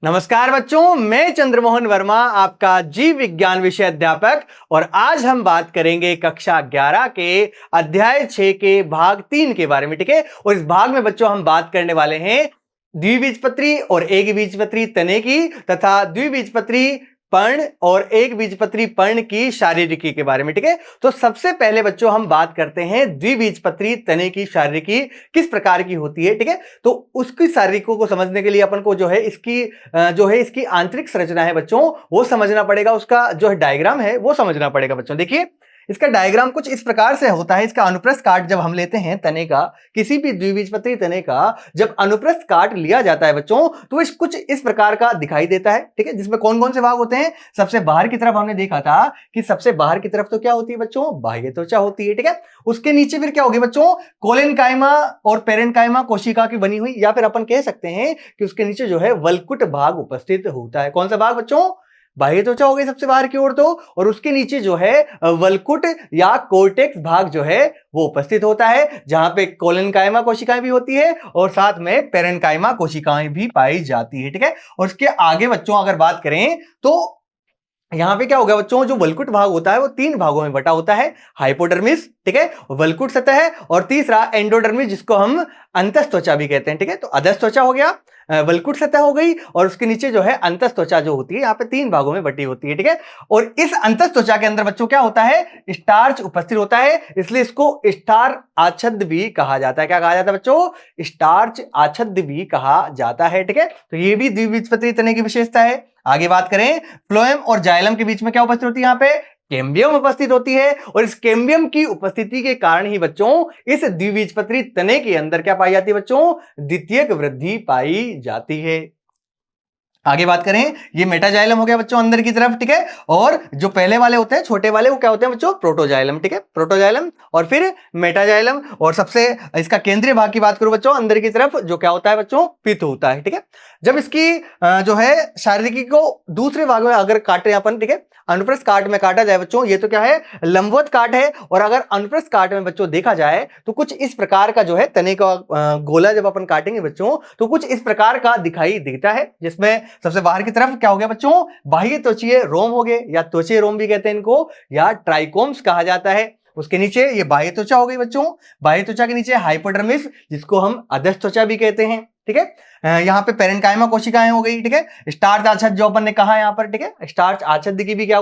नमस्कार बच्चों, मैं चंद्रमोहन वर्मा आपका जीव विज्ञान विषय अध्यापक और आज हम बात करेंगे कक्षा 11 के अध्याय 6 के भाग 3 के बारे में। ठीक है, और इस भाग में बच्चों हम बात करने वाले हैं द्विबीजपत्री और एकबीजपत्री तने की तथा द्विबीजपत्री पर्ण और एकबीजपत्री पर्ण की शारीरिकी के बारे में। ठीक है, तो सबसे पहले बच्चों हम बात करते हैं द्विबीजपत्री तने की शारीरिकी किस प्रकार की होती है। ठीक है, तो उसकी शारीरिकों को समझने के लिए अपन को जो है इसकी आंतरिक संरचना है बच्चों वो समझना पड़ेगा, उसका जो है डायग्राम है वो समझना पड़ेगा। बच्चों देखिए, इसका डायग्राम कुछ इस प्रकार से होता है। इसका अनुप्रस्थ काट जब हम लेते हैं तने का, किसी भी द्विबीजपत्री तने का जब अनुप्रस्थ काट लिया जाता है बच्चों, तो कुछ इस प्रकार का दिखाई देता है। ठीक है, जिसमें कौन कौन से भाग होते हैं। सबसे बाहर की तरफ हमने देखा था कि सबसे बाहर की तरफ तो क्या होती है बच्चों, बाह्य त्वचा होती है। ठीक है, उसके नीचे फिर क्या होगी बच्चों, कोलेनकाइमा और पेरेन्काइमा कोशिका की बनी हुई, या फिर अपन कह सकते हैं कि उसके नीचे जो है वल्कुट भाग उपस्थित होता है। कौन सा भाग बच्चों, बाह्य त्वचा हो गई सबसे बाहर की ओर तो, और उसके नीचे जो है वल्कुट या कोर्टेक्स भाग जो है वो उपस्थित होता है, जहां पे कोलेनकाइमा कोशिकाएं भी होती है और साथ में पेरेन्काइमा कोशिकाएं भी पाई जाती है। ठीक है, और उसके आगे बच्चों अगर बात करें तो यहां पे क्या होगा बच्चों, जो वल्कुट भाग होता है वो तीन भागों में बटा होता है। हाइपोडर्मिस, ठीक है, वल्कुट सतह, और तीसरा एंडोडर्मिस जिसको हम अंतस्थ त्वचा भी कहते हैं। ठीक है, तो अधस्थ त्वचा हो गया, वल्कुट सतह हो गई, और उसके नीचे जो है अंतस्थ त्वचा जो होती है यहाँ पे तीन भागों में बटी होती है। ठीक है, और इस अंतस्थ त्वचा के अंदर बच्चों क्या होता है, स्टार्च उपस्थित होता है, इसलिए इसको स्टार आच्छादित भी कहा जाता है। क्या कहा जाता है बच्चों, स्टार्च आच्छादित भी कहा जाता है। ठीक है, तो ये भी द्विबीजपत्री तने की विशेषता है। आगे बात करें, फ्लोएम और जाइलम के बीच में क्या उपस्थित होती है, यहाँ पे कैम्बियम उपस्थित होती है, और इस कैम्बियम की उपस्थिति के कारण ही बच्चों इस द्विबीजपत्री तने के अंदर क्या पाई जाती है बच्चों, द्वितीयक वृद्धि पाई जाती है। आगे बात करें, ये मेटाजाइलम हो गया बच्चों अंदर की तरफ। ठीक है, और जो पहले वाले होते हैं छोटे वाले वो क्या होते हैं बच्चों, प्रोटोजाइलम। ठीक है, प्रोटोजाइलम और फिर मेटाजाइलम, और सबसे इसका केंद्रीय भाग की बात करूं बच्चों अंदर की तरफ जो क्या होता है बच्चों, पित्त होता है। ठीक है, जब इसकी जो है शारीरिकी को दूसरे भाग में अगर काटे अपन, ठीक है, अनुप्रस्थ काट में काटा जाए बच्चों, ये तो क्या है, लंबवत काट है, और अगर अनुप्रस्थ काट में बच्चों देखा जाए तो कुछ इस प्रकार का जो है तने का गोला जब अपन काटेंगे बच्चों तो कुछ इस प्रकार का दिखाई देता है, जिसमें सबसे बाहर की तरफ क्या हो गया बच्चों, बाह्य त्वचीय रोम हो गए, या त्वचीय रोम भी कहते हैं इनको, या ट्राइकोम्स कहा जाता है। उसके नीचे ये बाह्य त्वचा हो गई बच्चों, बाह्य त्वचा के नीचे हाइपोडर्मिस जिसको हम अधस्थ त्वचा भी कहते हैं। ठीक है, यहाँ पे पेरेन्काइमा कोशिकाएं हो गई। ठीक है, स्टार्च आच्छादित जो अपन ने कहा यहाँ पर, ठीक है, स्टार्च आच्छादित की भी क्या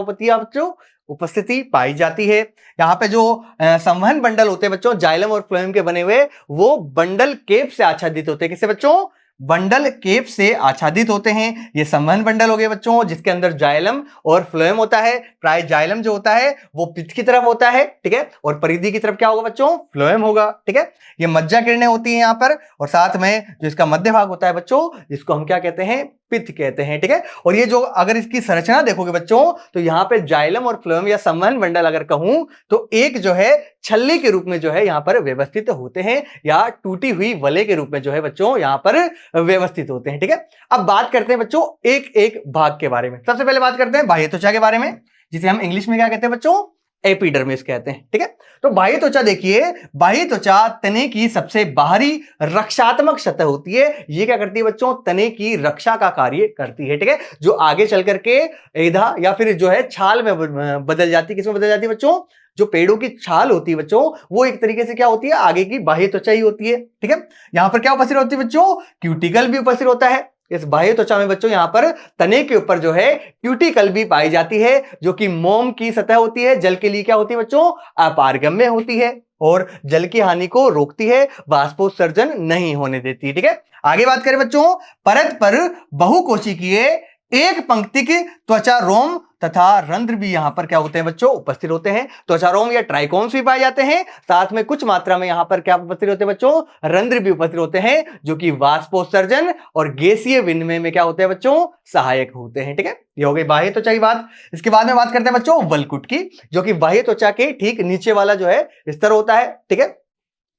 उपस्थिति पाई जाती है। यहाँ पे जो संवहन बंडल होते हैं बच्चों जाइलम और फ्लोएम के बने हुए, वो बंडल केप से आच्छादित होते हैं। किससे बच्चों, बंडल केप से आच्छादित होते हैं। ये संवहन बंडल हो गए बच्चों, जिसके अंदर जाइलम और फ्लोएम होता है। प्राय जाइलम जो होता है वो पित्त की तरफ होता है, ठीक है, और परिधि की तरफ क्या होगा बच्चों, फ्लोएम होगा। ठीक है, ये मज्जा किरणें होती हैं यहाँ पर, और साथ में जो इसका मध्य भाग होता है बच्चों, जिसको हम क्या कहते हैं, पित्त कहते हैं। ठीक है, और ये जो अगर इसकी संरचना देखोगे बच्चों तो यहाँ पे जाइलम और फ्लोएम या संवहन बंडल अगर कहूं तो एक जो है छल्ले के रूप में जो है यहाँ पर व्यवस्थित होते हैं, या टूटी हुई वलय के रूप में जो है बच्चों यहाँ पर व्यवस्थित होते हैं। ठीक है, अब बात करते हैं बच्चों एक एक भाग के बारे में। सबसे पहले बात करते हैं बाह्य त्वचा के बारे में, जिसे हम इंग्लिश में क्या कहते हैं बच्चों, एपिडर्मिस कहते हैं। ठीक है, तो बाह्य त्वचा देखिए, बाह्य त्वचा तने की सबसे बाहरी रक्षात्मक सतह होती है। ये क्या करती है बच्चों, तने की रक्षा का कार्य करती है। ठीक है, जो आगे चल करके एधा या फिर जो है छाल में बदल जाती है। किसमें बदल जाती है बच्चों, जो पेड़ों की छाल होती है बच्चों वो एक तरीके से क्या होती है, आगे की बाह्य त्वचा ही होती है। ठीक है, यहां पर क्या उपस्थित होती है बच्चों, क्यूटिकल भी उपस्थित होता है। इस बाह्य त्वचा में बच्चों यहाँ पर तने के ऊपर जो है क्यूटिकल भी पाई जाती है, जो कि मोम की सतह होती है। जल के लिए क्या होती है बच्चों, अपारगम्य होती है, और जल की हानि को रोकती है, वाष्पोत्सर्जन नहीं होने देती। ठीक है, आगे बात करें बच्चों, परत पर बहुकोशिकीय एक पंक्ति की त्वचा रोम तथा रंध्र भी यहां पर क्या होते हैं बच्चों, उपस्थित होते हैं। त्वचा रोम या ट्राइकोम्स भी पाए जाते हैं, साथ में कुछ मात्रा में यहां पर क्या उपस्थित होते हैं बच्चों, रंध्र भी उपस्थित होते हैं, जो कि वाष्पोत्सर्जन और गैसीय विनिमय में क्या होते हैं बच्चों, सहायक होते हैं। ठीक है, ये हो गई बाह्य त्वचा की बात। इसके बाद में बात करते हैं बच्चों वल्कुट की, जो कि बाह्य त्वचा के ठीक नीचे वाला जो है स्तर होता है। ठीक है,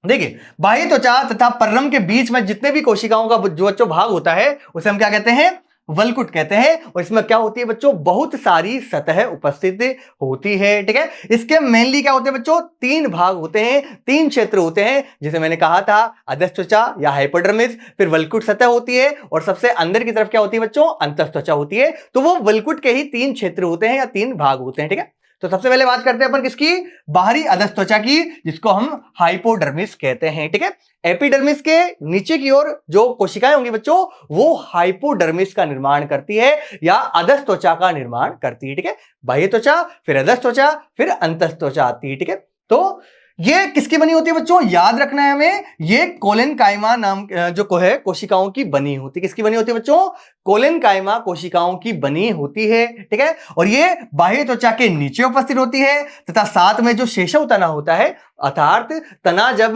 देखिए बाह्य त्वचा तथा पर्रम के बीच में जितने भी कोशिकाओं का जो भाग होता है उसे हम क्या कहते हैं, वल्कुट कहते हैं। और इसमें क्या होती है बच्चों, बहुत सारी सतह उपस्थित होती है, ठीक है। इसके मेनली क्या होते हैं बच्चों, 3 भाग होते हैं, 3 क्षेत्र होते हैं, जैसे मैंने कहा था अधस्त्वचा या हाइपोडर्मिस, फिर वल्कुट सतह होती है, और सबसे अंदर की तरफ क्या होती है बच्चों, अंतस्त्वचा होती है। तो वो वल्कुट के ही 3 क्षेत्र होते हैं या 3 भाग होते हैं, ठीक है। तो सबसे पहले बात करते हैं अपन किसकी, बाहरी अधस्त्वचा की, जिसको हम हाइपोडर्मिस कहते हैं, ठीक है। एपिडर्मिस के नीचे की ओर जो कोशिकाएं होंगी बच्चों, वो हाइपोडर्मिस का निर्माण करती है या अधस्त्वचा का निर्माण करती है, ठीक है। बाह्य त्वचा, फिर अधस्त्वचा, फिर अंतस्त्वचा आती है, ठीक है। तो ये किसकी बनी होती है बच्चों, याद रखना है हमें, ये कोलेनकाइमा नाम जो को है कोशिकाओं की बनी होती है। किसकी बनी होती है बच्चों, कोलेनकाइमा कोशिकाओं की बनी होती है, ठीक है। और ये बाह्य त्वचा के नीचे उपस्थित होती है, तथा साथ में जो शेषव तना होता है, अर्थात तना जब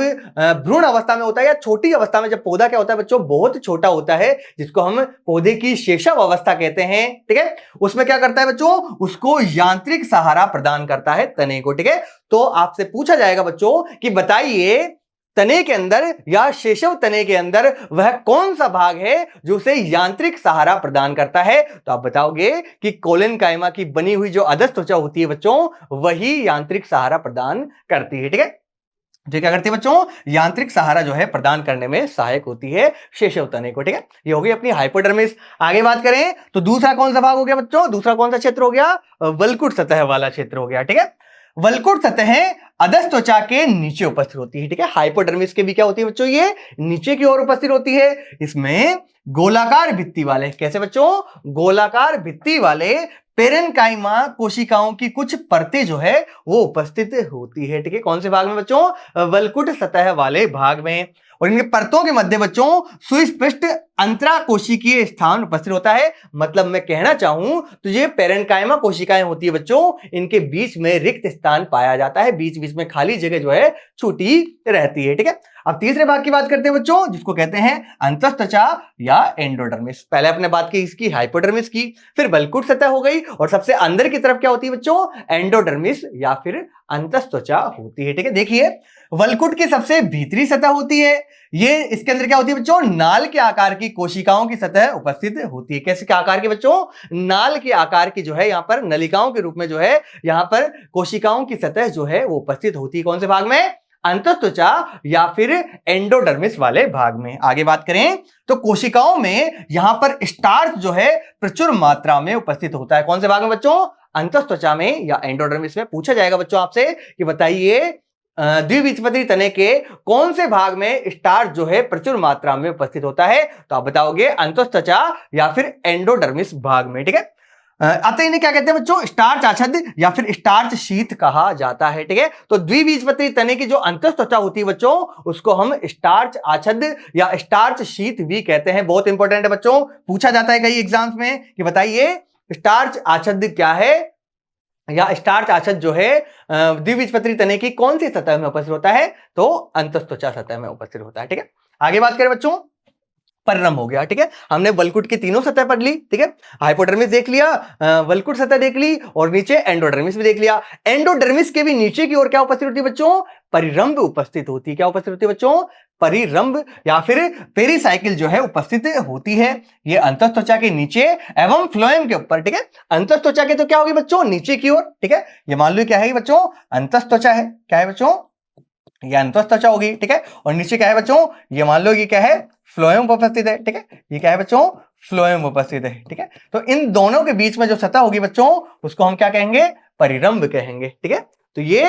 भ्रूण अवस्था में होता है या छोटी अवस्था में, जब पौधा क्या होता है बच्चों, बहुत छोटा होता है, जिसको हम पौधे की शेषव अवस्था कहते हैं, ठीक है। उसमें क्या करता है बच्चों, उसको यांत्रिक सहारा प्रदान करता है तने को, ठीक है। तो आपसे पूछा जाएगा बच्चों कि बताइए तने के अंदर या शेषव तने के अंदर वह कौन सा भाग है जो उसे यांत्रिक सहारा प्रदान करता है। तो आप बताओगे कि कोलेनकाइमा की बनी हुई जो अधस्त्वचा होती है बच्चों, वही यांत्रिक सहारा प्रदान करती है, ठीक है। जो क्या करती है बच्चों, यांत्रिक सहारा जो है प्रदान करने में सहायक होती है शेषव तने को, ठीक है। ये हो गई अपनी हाइपोडर्मिस। आगे बात करें तो दूसरा कौन सा भाग हो गया बच्चों, दूसरा कौन सा क्षेत्र हो गया, वल्कुट सतह वाला क्षेत्र हो गया, ठीक है। वल्कुट सतह अधस्त्वचा के नीचे उपस्थित होती है, ठीक है। हाइपोडर्मिस के भी क्या होती है बच्चों, ये नीचे की ओर उपस्थित होती है। इसमें गोलाकार भित्ति वाले, कैसे बच्चों, गोलाकार भित्ति वाले पेरेनकाइमा कोशिकाओं की कुछ परतें जो है वो उपस्थित होती है, ठीक है। कौन से भाग में बच्चों, वल्कुट सतह वाले भाग में। और इनके परतों के मध्य बच्चों सुस्पष्ट अंतराकोशिकीय स्थान उपस्थित होता है। मतलब मैं कहना चाहूं तो ये पेरेनकाइमा कोशिकाएं होती है बच्चों, इनके बीच में रिक्त स्थान पाया जाता है, बीच बीच में खाली जगह जो है छूटी रहती है, ठीक है। अब तीसरे भाग की बात करते हैं बच्चों, जिसको कहते हैं अंतस्त्वचा या एंडोडर्मिस। पहले आपने बात की इसकी हाइपोडर्मिस की, फिर वल्कुट सतह हो गई, और सबसे अंदर की तरफ क्या होती है बच्चों, एंडोडर्मिस या फिर अंतस्त्वचा होती है, ठीक है। देखिए वल्कुट की सबसे भीतरी सतह होती है, ये इसके अंदर क्या होती है बच्चों, नाल के आकार की कोशिकाओं की सतह उपस्थित होती है। कैसे के आकार की बच्चों, नाल के आकार की जो है यहाँ पर नलिकाओं के रूप में जो है यहाँ पर कोशिकाओं की सतह जो है वो उपस्थित होती है। कौन से भाग में, अंतस्त्वचा या फिर एंडोडर्मिस वाले भाग में। आगे बात करें तो कोशिकाओं में यहां पर स्टार्च जो है प्रचुर मात्रा में उपस्थित होता है। कौन से भाग में बच्चों, अंतस्त्वचा में या एंडोडर्मिस में। पूछा जाएगा बच्चों आपसे कि बताइए द्विबीजपत्री तने के कौन से भाग में स्टार्च जो है प्रचुर मात्रा में उपस्थित होता है। तो आप बताओगे अंतस्त्वचा या फिर एंडोडर्मिस भाग में, ठीक है। अतः इन्हें क्या कहते हैं बच्चों, स्टार्च आच्छादित या फिर स्टार्च शीत कहा जाता है, ठीक है। तो द्विबीजपत्री तने की जो अंतस्त्वचा होती है बच्चों, उसको हम स्टार्च आच्छादित या स्टार्च शीत भी कहते हैं। बहुत इंपॉर्टेंट है बच्चों, पूछा जाता है कई एग्जाम्स में कि बताइए स्टार्च आच्छादित क्या है, या स्टार्च आच्छादित जो है द्विबीजपत्री तने की कौन सी सतह में उपस्थित होता है, तो अंतस्त्वचा सतह में उपस्थित होता है, ठीक है। आगे बात करें बच्चों, परिरंभ हो गया, ठीक है। हमने वल्कुट की तीनों सतह पढ़ ली, ठीक है। हाइपोडर्मिस देख लिया, वल्कुट सतह देख ली, और नीचे एंडोडर्मिस भी देख लिया। एंडोडर्मिस के भी नीचे की ओर क्या उपस्थित होती है बच्चों, परिरंभ उपस्थित होती है। क्या उपस्थित होती है बच्चों, परिरंभ या फिर पेरीसाइकिल जो है उपस्थित होती है। ये अंतस्त्वचा के नीचे एवं फ्लोएम के ऊपर, ठीक है। अंतस्त्वचा के तो क्या होगी बच्चों, नीचे की ओर, ठीक है। ये मान लो क्या है बच्चों, अंतस्त्वचा है, क्या है बच्चों, ये अंतस्त्वचा होगी, ठीक है। और नीचे क्या है बच्चों, ये मान लो ये क्या है, फ्लोएम उपस्थित है, ठीक है। ये क्या है बच्चों, फ्लोएम उपस्थित है, ठीक है। तो इन दोनों के बीच में जो सतह होगी बच्चों, उसको हम क्या कहेंगे, परिरंभ कहेंगे, ठीक है। तो ये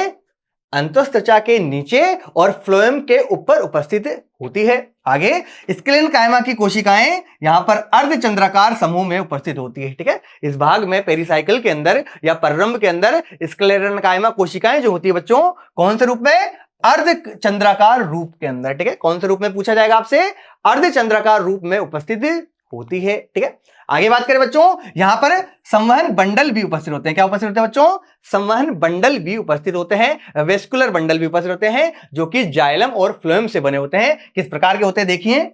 अंतस्त्वचा के नीचे और फ्लोएम के ऊपर उपस्थित होती है। आगे स्क्लेरेनकाइमा की कोशिकाएं यहां पर अर्धचंद्राकार समूह में उपस्थित होती है, ठीक है। इस भाग में पेरीसाइकिल के अंदर या परिरंभ के अंदर स्क्लेरेनकाइमा कोशिकाएं जो होती है बच्चों, कौन से रूप में, अर्धचंद्राकार रूप के अंदर, ठीक है। कौन से रूप में पूछा जाएगा आपसे, अर्धचंद्राकार रूप में उपस्थित होती है, ठीक है। आगे बात करें बच्चों, यहां पर संवहन बंडल भी उपस्थित होते हैं। क्या उपस्थित होते हैं बच्चों, संवहन बंडल भी उपस्थित होते हैं, वेस्कुलर बंडल भी उपस्थित होते हैं, जो कि जाइलम और फ्लोएम से बने होते हैं। किस प्रकार के होते हैं देखिए,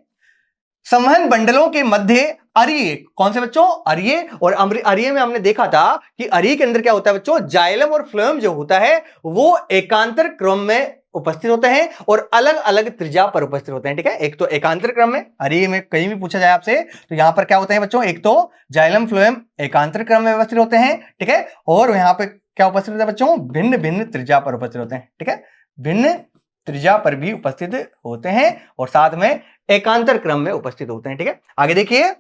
संवहन बंडलों के मध्य अरिये, कौन से बच्चों, अरिये। और अरिये में हमने देखा था कि अरिये के अंदर क्या होता है बच्चों, जाइलम और फ्लोएम जो होता है वो एकांतर क्रम में उपस्थित होते हैं और अलग अलग त्रिज्या पर उपस्थित होते हैं। ठीक है, एक तो एकांतर क्रम में, अरे में कहीं भी पूछा जाए आपसे तो यहां पर क्या होते हैं बच्चों, एक तो जाइलम फ्लोएम एकांतर क्रम में व्यवस्थित होते हैं। ठीक है, और यहां पे क्या उपस्थित होते हैं बच्चों, भिन्न भिन्न त्रिज्या पर उपस्थित होते हैं। ठीक है, भिन्न त्रिज्या पर भी उपस्थित होते हैं और साथ में एकांतर क्रम में उपस्थित होते हैं। ठीक है, आगे देखिए,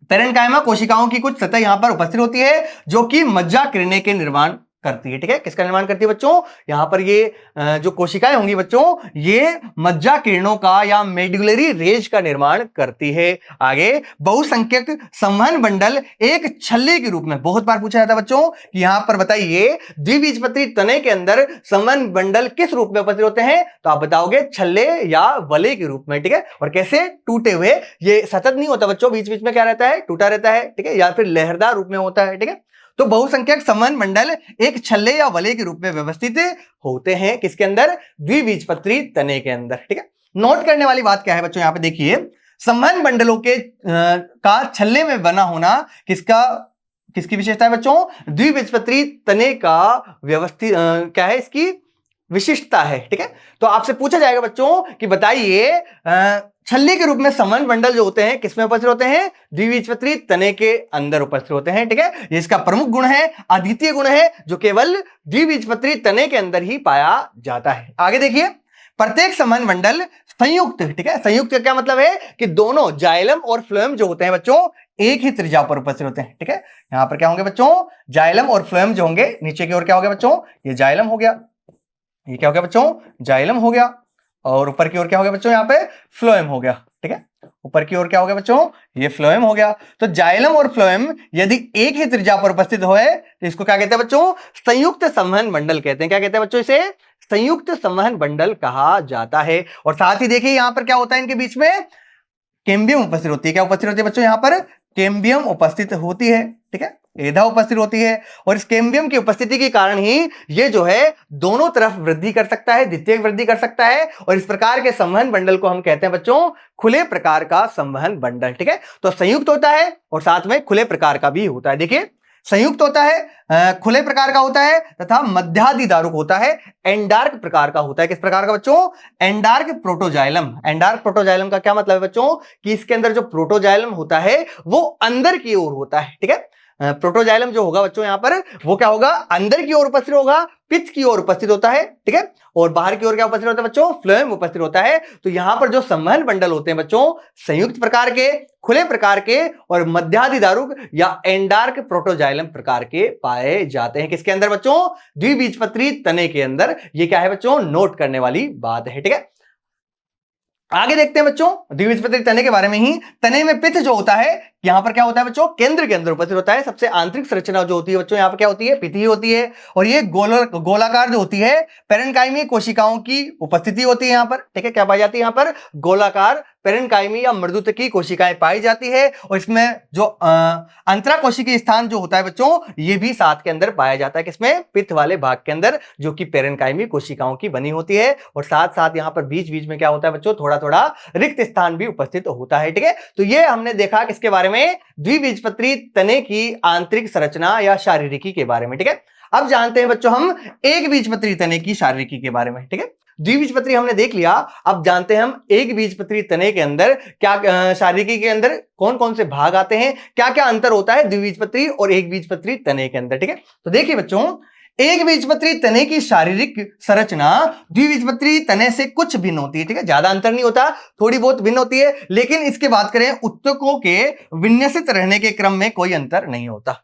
पेरेन्काइमा कोशिकाओं की कुछ सतह यहां पर उपस्थित होती है जो कि मज्जा किरणें के निर्माण करती है। ठीक है, किसका निर्माण करती है बच्चों, यहां पर ये जो कोशिकाएं होंगी बच्चों, ये मज्जा किरणों का या मेडुलरी रेज का निर्माण करती है। आगे, बहुसंख्यक संवहन बंडल एक छल्ले के रूप में बहुत बार पूछा जाता है बच्चों कि यहां पर बताइए द्विबीजपत्री तने के अंदर संवहन बंडल किस रूप में उपस्थित होते हैं, तो आप बताओगे छल्ले या वलय के रूप में। ठीक है, और कैसे, टूटे हुए, ये सतत नहीं होता बच्चों, बीच बीच में क्या रहता है, टूटा रहता है। ठीक है, या फिर लहरदार रूप में होता है। ठीक है, तो बहुसंख्यक संवहन मंडल एक छल्ले या वलय के रूप में व्यवस्थित होते हैं, किसके अंदर, द्विबीजपत्री तने के अंदर। ठीक है, नोट करने वाली बात क्या है बच्चों, यहां पे देखिए, संवहन मंडलों के का छल्ले में बना होना किसकी विशेषता है बच्चों, द्विबीजपत्री तने का व्यवस्थित क्या है, इसकी विशिष्टता है। ठीक है, तो आपसे पूछा जाएगा बच्चों कि बताइए छल्ले के रूप में संवहन मंडल जो होते हैं किसमें उपस्थित होते हैं, द्विबीजपत्री तने के अंदर उपस्थित होते हैं। ठीक है, ये इसका प्रमुख गुण है, अद्वितीय गुण है, जो केवल द्विबीजपत्री तने के अंदर ही पाया जाता है। आगे देखिए, प्रत्येक संवहन मंडल संयुक्त, ठीक है, संयुक्त का क्या मतलब है कि दोनों जाइलम और फ्लोएम जो होते हैं बच्चों एक ही त्रिज्या पर उपस्थित होते हैं। ठीक है, यहां पर क्या होंगे बच्चों, जाइलम और फ्लोएम जो होंगे, नीचे की ओर क्या हो गया बच्चों, ये जाइलम हो गया, ये क्या हो गया बच्चों, जाइलम हो गया, और ऊपर की ओर क्या हो गया बच्चों, यहाँ पे फ्लोएम हो गया। ठीक है, ऊपर की ओर क्या हो गया बच्चों, ये फ्लोएम हो गया। तो जाइलम और फ्लोएम यदि एक ही त्रिज्या पर उपस्थित हो तो इसको क्या कहते हैं बच्चों, संयुक्त संवहन मंडल कहते हैं। क्या कहते हैं बच्चों, इसे संयुक्त संवहन मंडल कहा जाता है। और साथ ही देखिए यहां पर क्या होता है, इनके बीच में कैम्बियम उपस्थित होती है। क्या उपस्थित होती है बच्चों, यहां पर कैम्बियम उपस्थित होती है। ठीक है, एधा उपस्थित होती है, और इस कैम्बियम की उपस्थिति के कारण ही ये जो है दोनों तरफ वृद्धि कर सकता है, द्वितीयक वृद्धि कर सकता है, और इस प्रकार के संवहन बंडल को हम कहते हैं बच्चों खुले प्रकार का संवहन बंडल। ठीक है, तो संयुक्त होता है और साथ में खुले प्रकार का भी होता है। देखिए, संयुक्त होता है, खुले प्रकार का होता है, तथा मध्यादि दारुक होता है, एंडार्क प्रकार का होता है। किस प्रकार का बच्चों, एंडार्क प्रोटोजाइलम। एंडार्क प्रोटोजाइलम का क्या मतलब है बच्चों, कि इसके अंदर जो प्रोटोजाइलम होता है वो अंदर की ओर होता है। ठीक है, प्रोटोजाइलम जो होगा बच्चों यहां पर वो क्या होगा, अंदर की ओर उपस्थित होगा, पित्त की ओर उपस्थित होता है। ठीक है, और बाहर की ओर क्या उपस्थित होता है बच्चों, फ्लोएम उपस्थित होता है। तो यहां पर जो संवहन बंडल होते हैं बच्चों, संयुक्त प्रकार के, खुले प्रकार के और मध्यादि दारुक या एंडार्क प्रोटोजाइलम प्रकार के पाए जाते हैं। किसके अंदर बच्चों, द्विबीजपत्री तने के अंदर। ये क्या है बच्चों, नोट करने वाली बात है। ठीक है, आगे देखते हैं बच्चों द्विबीजपत्री तने के बारे में ही। तने में पित्त जो होता है, यहां पर क्या होता है बच्चों, केंद्र के अंदर उपस्थित होता है। सबसे आंतरिक संरचना जो होती है बच्चों, यहां पर क्या होती है, पित्त ही होती है, और ये गोलाकार जो होती है, पेरेन्काइमी कोशिकाओं की उपस्थिति होती है यहां पर। ठीक है, क्या पाई जाती है यहां पर, गोलाकार पेरेन्काइमी या मृदुतकी कोशिकाएं पाई जाती है, और इसमें जो अंतराकोशिकीय स्थान जो होता है बच्चों, ये भी साथ के अंदर पाया जाता है। किसमें, पित्त वाले भाग के अंदर, जो कि पेरेन्काइमी कोशिकाओं की बनी होती है। और साथ साथ यहां पर बीच बीच में क्या होता है बच्चों, थोड़ा थोड़ा रिक्त स्थान भी उपस्थित होता है। ठीक है, तो ये हमने देखा किसके बारे में, द्विबीजपत्री तने की आंतरिक संरचना या शारीरिकी के बारे में। ठीक है, अब जानते हैं बच्चों हम एक बीजपत्री तने की शारीरिकी के बारे में। ठीक है, द्विबीजपत्री हमने देख लिया, अब जानते हैं हम एक बीजपत्री तने के अंदर क्या, शारीरिकी के अंदर कौन कौन से भाग आते हैं, क्या क्या अंतर होता है द्विबीजपत्री और एक बीजपत्री तने के अंदर। ठीक है, तो देखिए बच्चों, एक बीजपत्री तने की शारीरिक संरचना द्विबीजपत्री तने से कुछ भिन्न होती है। ठीक है, ज्यादा अंतर नहीं होता, थोड़ी बहुत भिन्न होती है, लेकिन इसके बात करें उत्तकों के विन्यासित रहने के क्रम में कोई अंतर नहीं होता।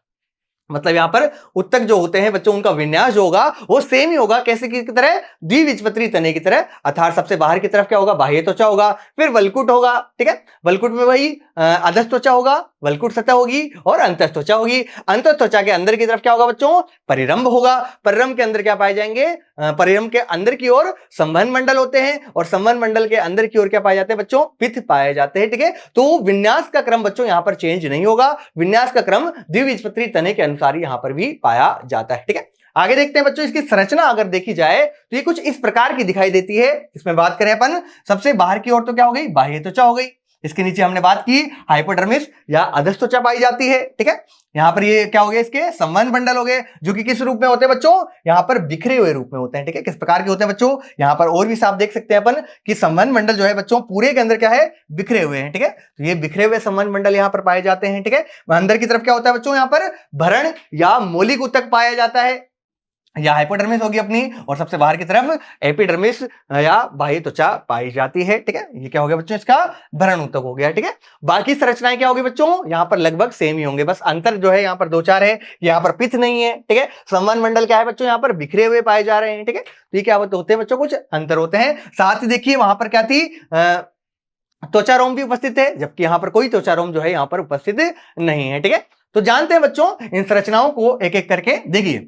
मतलब यहां पर उत्तक जो होते हैं बच्चों, उनका विन्यास जो होगा वो सेम ही होगा, कैसे की तरह, द्विबीजपत्री तने की तरह। अर्थात सबसे बाहर की तरफ क्या होगा, बाह्य त्वचा होगा, फिर वलकुट होगा। ठीक है, वलकुट में वही अधस त्वचा होगा, वलकुट सतह होगी, और अंतस त्वचा होगी। अंतस त्वचा के अंदर की तरफ क्या होगा बच्चों, परिरंभ होगा। परिरंभ के अंदर क्या पाए जाएंगे, परिरंभ के अंदर की ओर संवहन मंडल होते हैं, और संवहन मंडल के अंदर की ओर क्या पाए जाते हैं बच्चों, पित्त पाए जाते हैं। ठीक है, तो विन्यास का क्रम बच्चों यहां पर चेंज नहीं होगा, विन्यास का क्रम द्विबीजपत्री तने के अनुसार यहां पर भी पाया जाता है। ठीक है, आगे देखते हैं बच्चों, इसकी संरचना अगर देखी जाए तो ये कुछ इस प्रकार की दिखाई देती है। इसमें बात करें अपन, सबसे बाहर की ओर तो क्या हो गई, बाह्य त्वचा हो गई। इसके नीचे हमने बात की हाइपोडर्मिस या अधस्थ त्वचा पाई जाती है, ठीक है। यहाँ पर ये क्या हो गए, इसके संवहन मंडल हो गए, जो कि किस रूप में होते हैं बच्चों, यहाँ पर बिखरे हुए रूप में होते हैं, ठीक है। किस प्रकार के होते हैं बच्चों, यहाँ पर और भी साफ देख सकते हैं अपन कि संवहन मंडल जो है बच्चों पूरे के अंदर क्या है, बिखरे हुए हैं, ठीक है। तो ये बिखरे हुए संवहन मंडल यहाँ पर पाए जाते हैं, ठीक है। अंदर की तरफ क्या होता है बच्चों, यहाँ पर भरण या मौलिक ऊतक पाया जाता है, या हाइपोडर्मिस होगी अपनी, और सबसे बाहर की तरफ एपिडर्मिस या बाह्य त्वचा पाई जाती है, ठीक है। ये क्या हो गया बच्चों, इसका भरण ऊतक हो गया, ठीक है। बाकी संरचनाएं क्या होगी बच्चों, यहाँ पर लगभग सेम ही होंगे, बस अंतर जो है यहाँ पर 2-4 है, यहाँ पर पित्त नहीं है, ठीक है। संवहन मंडल क्या है बच्चों, यहाँ पर बिखरे हुए पाए जा रहे हैं, ठीक है। तो ये क्या होते हैं बच्चों, कुछ अंतर होते हैं। साथ ही देखिए वहां पर क्या थी, त्वचारोम भी उपस्थित है, जबकि यहाँ पर कोई त्वचारोम जो है यहाँ पर उपस्थित नहीं है, ठीक है। तो जानते हैं बच्चों इन संरचनाओं को एक एक करके। देखिए,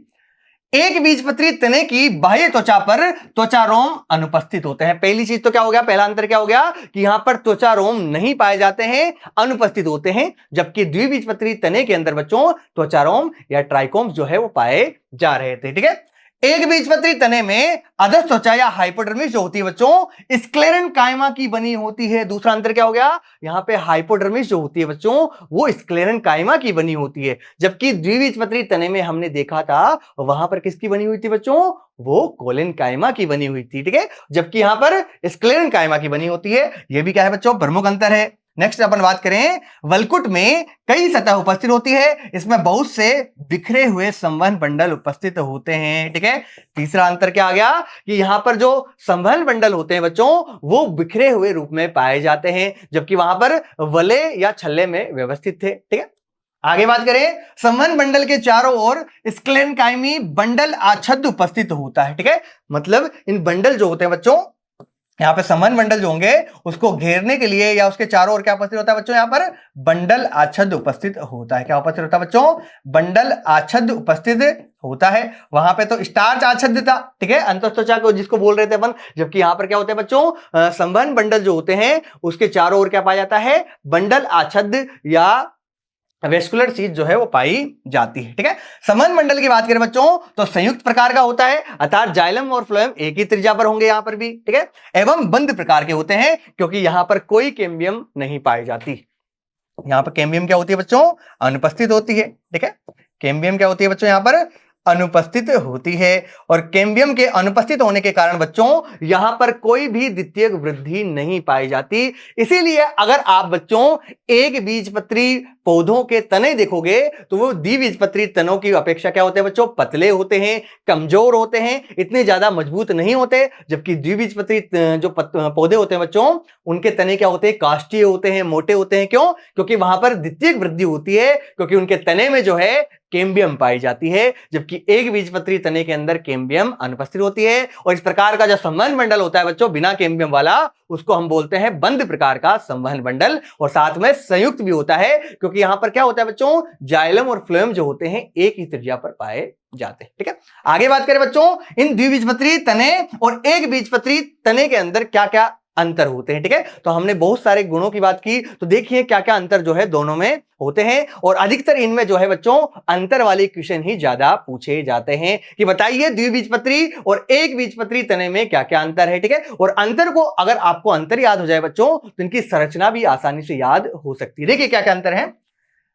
एक बीजपत्री तने की बाह्य त्वचा पर त्वचारोम अनुपस्थित होते हैं। पहली चीज तो क्या हो गया, पहला अंतर क्या हो गया कि यहां पर त्वचारोम नहीं पाए जाते हैं, अनुपस्थित होते हैं, जबकि द्विबीजपत्री तने के अंदर बच्चों त्वचारोम या ट्राइकोम्स जो है वो पाए जा रहे थे, ठीक है। एक बीजपत्री तने में अधस्थ त्वचा या हाइपोडर्मिस जो होती है बच्चों स्क्लेरन कायमा की बनी होती है। दूसरा अंतर क्या हो गया, यहां पे हाइपोडर्मिस जो होती है बच्चों वो स्क्लेरन कायमा की बनी होती है, जबकि द्विबीजपत्री तने में हमने देखा था वहां पर किसकी बनी हुई थी बच्चों, वो कोलेन कायमा की बनी हुई थी, ठीक है। जबकि यहां पर स्क्लेरन कायमा की बनी होती है। ये भी क्या है बच्चों, प्रमुख अंतर है। नेक्स्ट अपन बात करें, वलकुट में कई सतह उपस्थित होती है, इसमें बहुत से बिखरे हुए संवहन मंडल उपस्थित होते हैं, ठीक है। तीसरा अंतर क्या आ गया कि यहां पर जो संवहन मंडल होते हैं बच्चों वो बिखरे हुए रूप में पाए जाते हैं, जबकि वहां पर वलय या छल्ले में व्यवस्थित थे, ठीक है। आगे बात करें, संवहन मंडल के चारों ओर स्क्लेरनकाइमी बंडल आच्छादित उपस्थित होता है, ठीक है। मतलब इन बंडल जो होते हैं बच्चों, यहाँ पे संवहन मंडल जो होंगे उसको घेरने के लिए या उसके चारों ओर क्या उपस्थित होता है बच्चों, यहाँ पर बंडल आच्छादित उपस्थित होता है। क्या उपस्थित होता है बच्चों, बंडल आच्छादित उपस्थित होता है। वहां पे तो स्टार्च आच्छादित था, ठीक है, अंतःत्वचा को जिसको बोल रहे थे अपन, जबकि यहाँ पर क्या होते हैं बच्चों, संवहन बंडल जो होते हैं उसके चारों ओर क्या पाया जाता है, बंडल आच्छादित या वेस्कुलर चीज जो है वो पाई जाती है, ठीक है। संवहन मंडल की बात करें बच्चों तो संयुक्त प्रकार का होता है, अर्थात जाइलम और फ्लोएम एक ही त्रिज्या पर होंगे यहां पर भी, ठीक है। एवं बंद प्रकार के होते हैं क्योंकि यहां पर कोई कैम्बियम नहीं पाई जाती। यहां पर कैम्बियम क्या होती है बच्चों, अनुपस्थित होती है, ठीक है। कैम्बियम क्या होती है बच्चों, यहां पर अनुपस्थित होती है, और कैम्बियम के अनुपस्थित होने के कारण बच्चों यहां पर कोई भी द्वितीयक वृद्धि नहीं पाई जाती। इसीलिए अगर आप बच्चों एक बीजपत्री पौधों के तने देखोगे तो वो द्विबीजपत्री तनों की अपेक्षा क्या होते हैं बच्चों, पतले होते हैं, कमजोर होते हैं, इतने ज्यादा मजबूत नहीं होते। जबकि द्विबीजपत्री जो पौधे होते हैं बच्चों उनके तने क्या होते हैं, काष्ठीय होते हैं, मोटे होते हैं। क्यों, क्योंकि वहां पर द्वितीयक वृद्धि होती है, क्योंकि उनके तने में जो है कैम्बियम पाई जाती है, जबकि एक बीजपत्री तने के अंदर कैम्बियम अनुपस्थित होती है। और इस प्रकार का जो संवहन मंडल होता है बच्चों बिना कैम्बियम वाला, उसको हम बोलते हैं बंद प्रकार का संवहन मंडल, और साथ में संयुक्त भी होता है, क्योंकि यहां पर क्या होता है बच्चों, जाइलम और फ्लोएम जो होते हैं एक ही त्रिज्या पर पाए जाते हैं, ठीक है। आगे बात करें बच्चों, इन द्विबीजपत्री तने और एक बीजपत्री तने के अंदर क्या क्या अंतर होते हैं, ठीक है। तो हमने बहुत सारे गुणों की बात की, तो देखिए क्या क्या अंतर जो है दोनों में होते हैं, और अधिकतर इनमें जो है बच्चों अंतर वाले क्वेश्चन ही ज्यादा पूछे जाते हैं कि बताइए द्विबीजपत्री और एक बीजपत्री तने में क्या क्या अंतर है, ठीक है। और अंतर को अगर आपको अंतर याद हो जाए बच्चों तो इनकी संरचना भी आसानी से याद हो सकती है। देखिए क्या क्या अंतर है।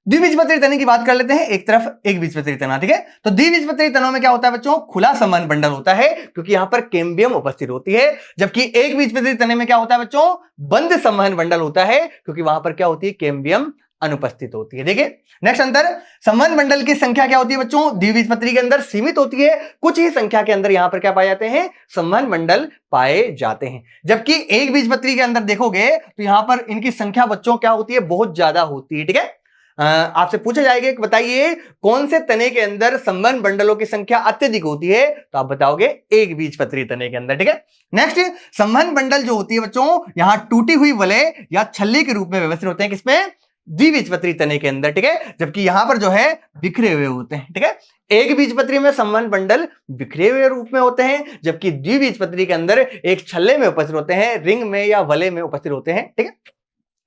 द्विबीजपत्री तने की बात कर लेते हैं, एक तरफ एक बीजपत्री तना, ठीक है। तो द्विबीजपत्री तनों में क्या होता है बच्चों, खुला संवहन मंडल होता है क्योंकि यहां पर कैम्बियम उपस्थित होती है, जबकि एक बीजपत्री तने में क्या होता है बच्चों, बंद संवहन मंडल होता है क्योंकि वहां पर क्या होती है, कैम्बियम अनुपस्थित होती है। देखिए नेक्स्ट अंतर, संवहन मंडल की संख्या क्या होती है बच्चों, द्विबीजपत्री के अंदर सीमित होती है, कुछ ही संख्या के अंदर यहां पर क्या पाए जाते हैं, संवहन मंडल पाए जाते हैं। जबकि एक बीजपत्री के अंदर देखोगे तो यहां पर इनकी संख्या बच्चों क्या होती है, बहुत ज्यादा होती है, ठीक है। आपसे पूछा जाएगा कि बताइए कौन से तने के अंदर संवहन मंडलों की संख्या अत्यधिक होती है, तो आप बताओगे एक बीजपत्री तने के अंदर, ठीक है। नेक्स्ट, संवहन मंडल जो होती है बच्चों यहां टूटी हुई वलय या छल्ले के रूप में व्यवस्थित होते हैं, किसमें, द्विबीजपत्री तने के अंदर, ठीक है। जबकि यहां पर जो है बिखरे हुए होते हैं, ठीक है। एक बीजपत्री में संवहन मंडल बिखरे हुए रूप में होते हैं, जबकि द्विबीजपत्री के अंदर एक छल्ले में उपस्थित होते हैं, रिंग में या वलय में उपस्थित होते हैं, ठीक है।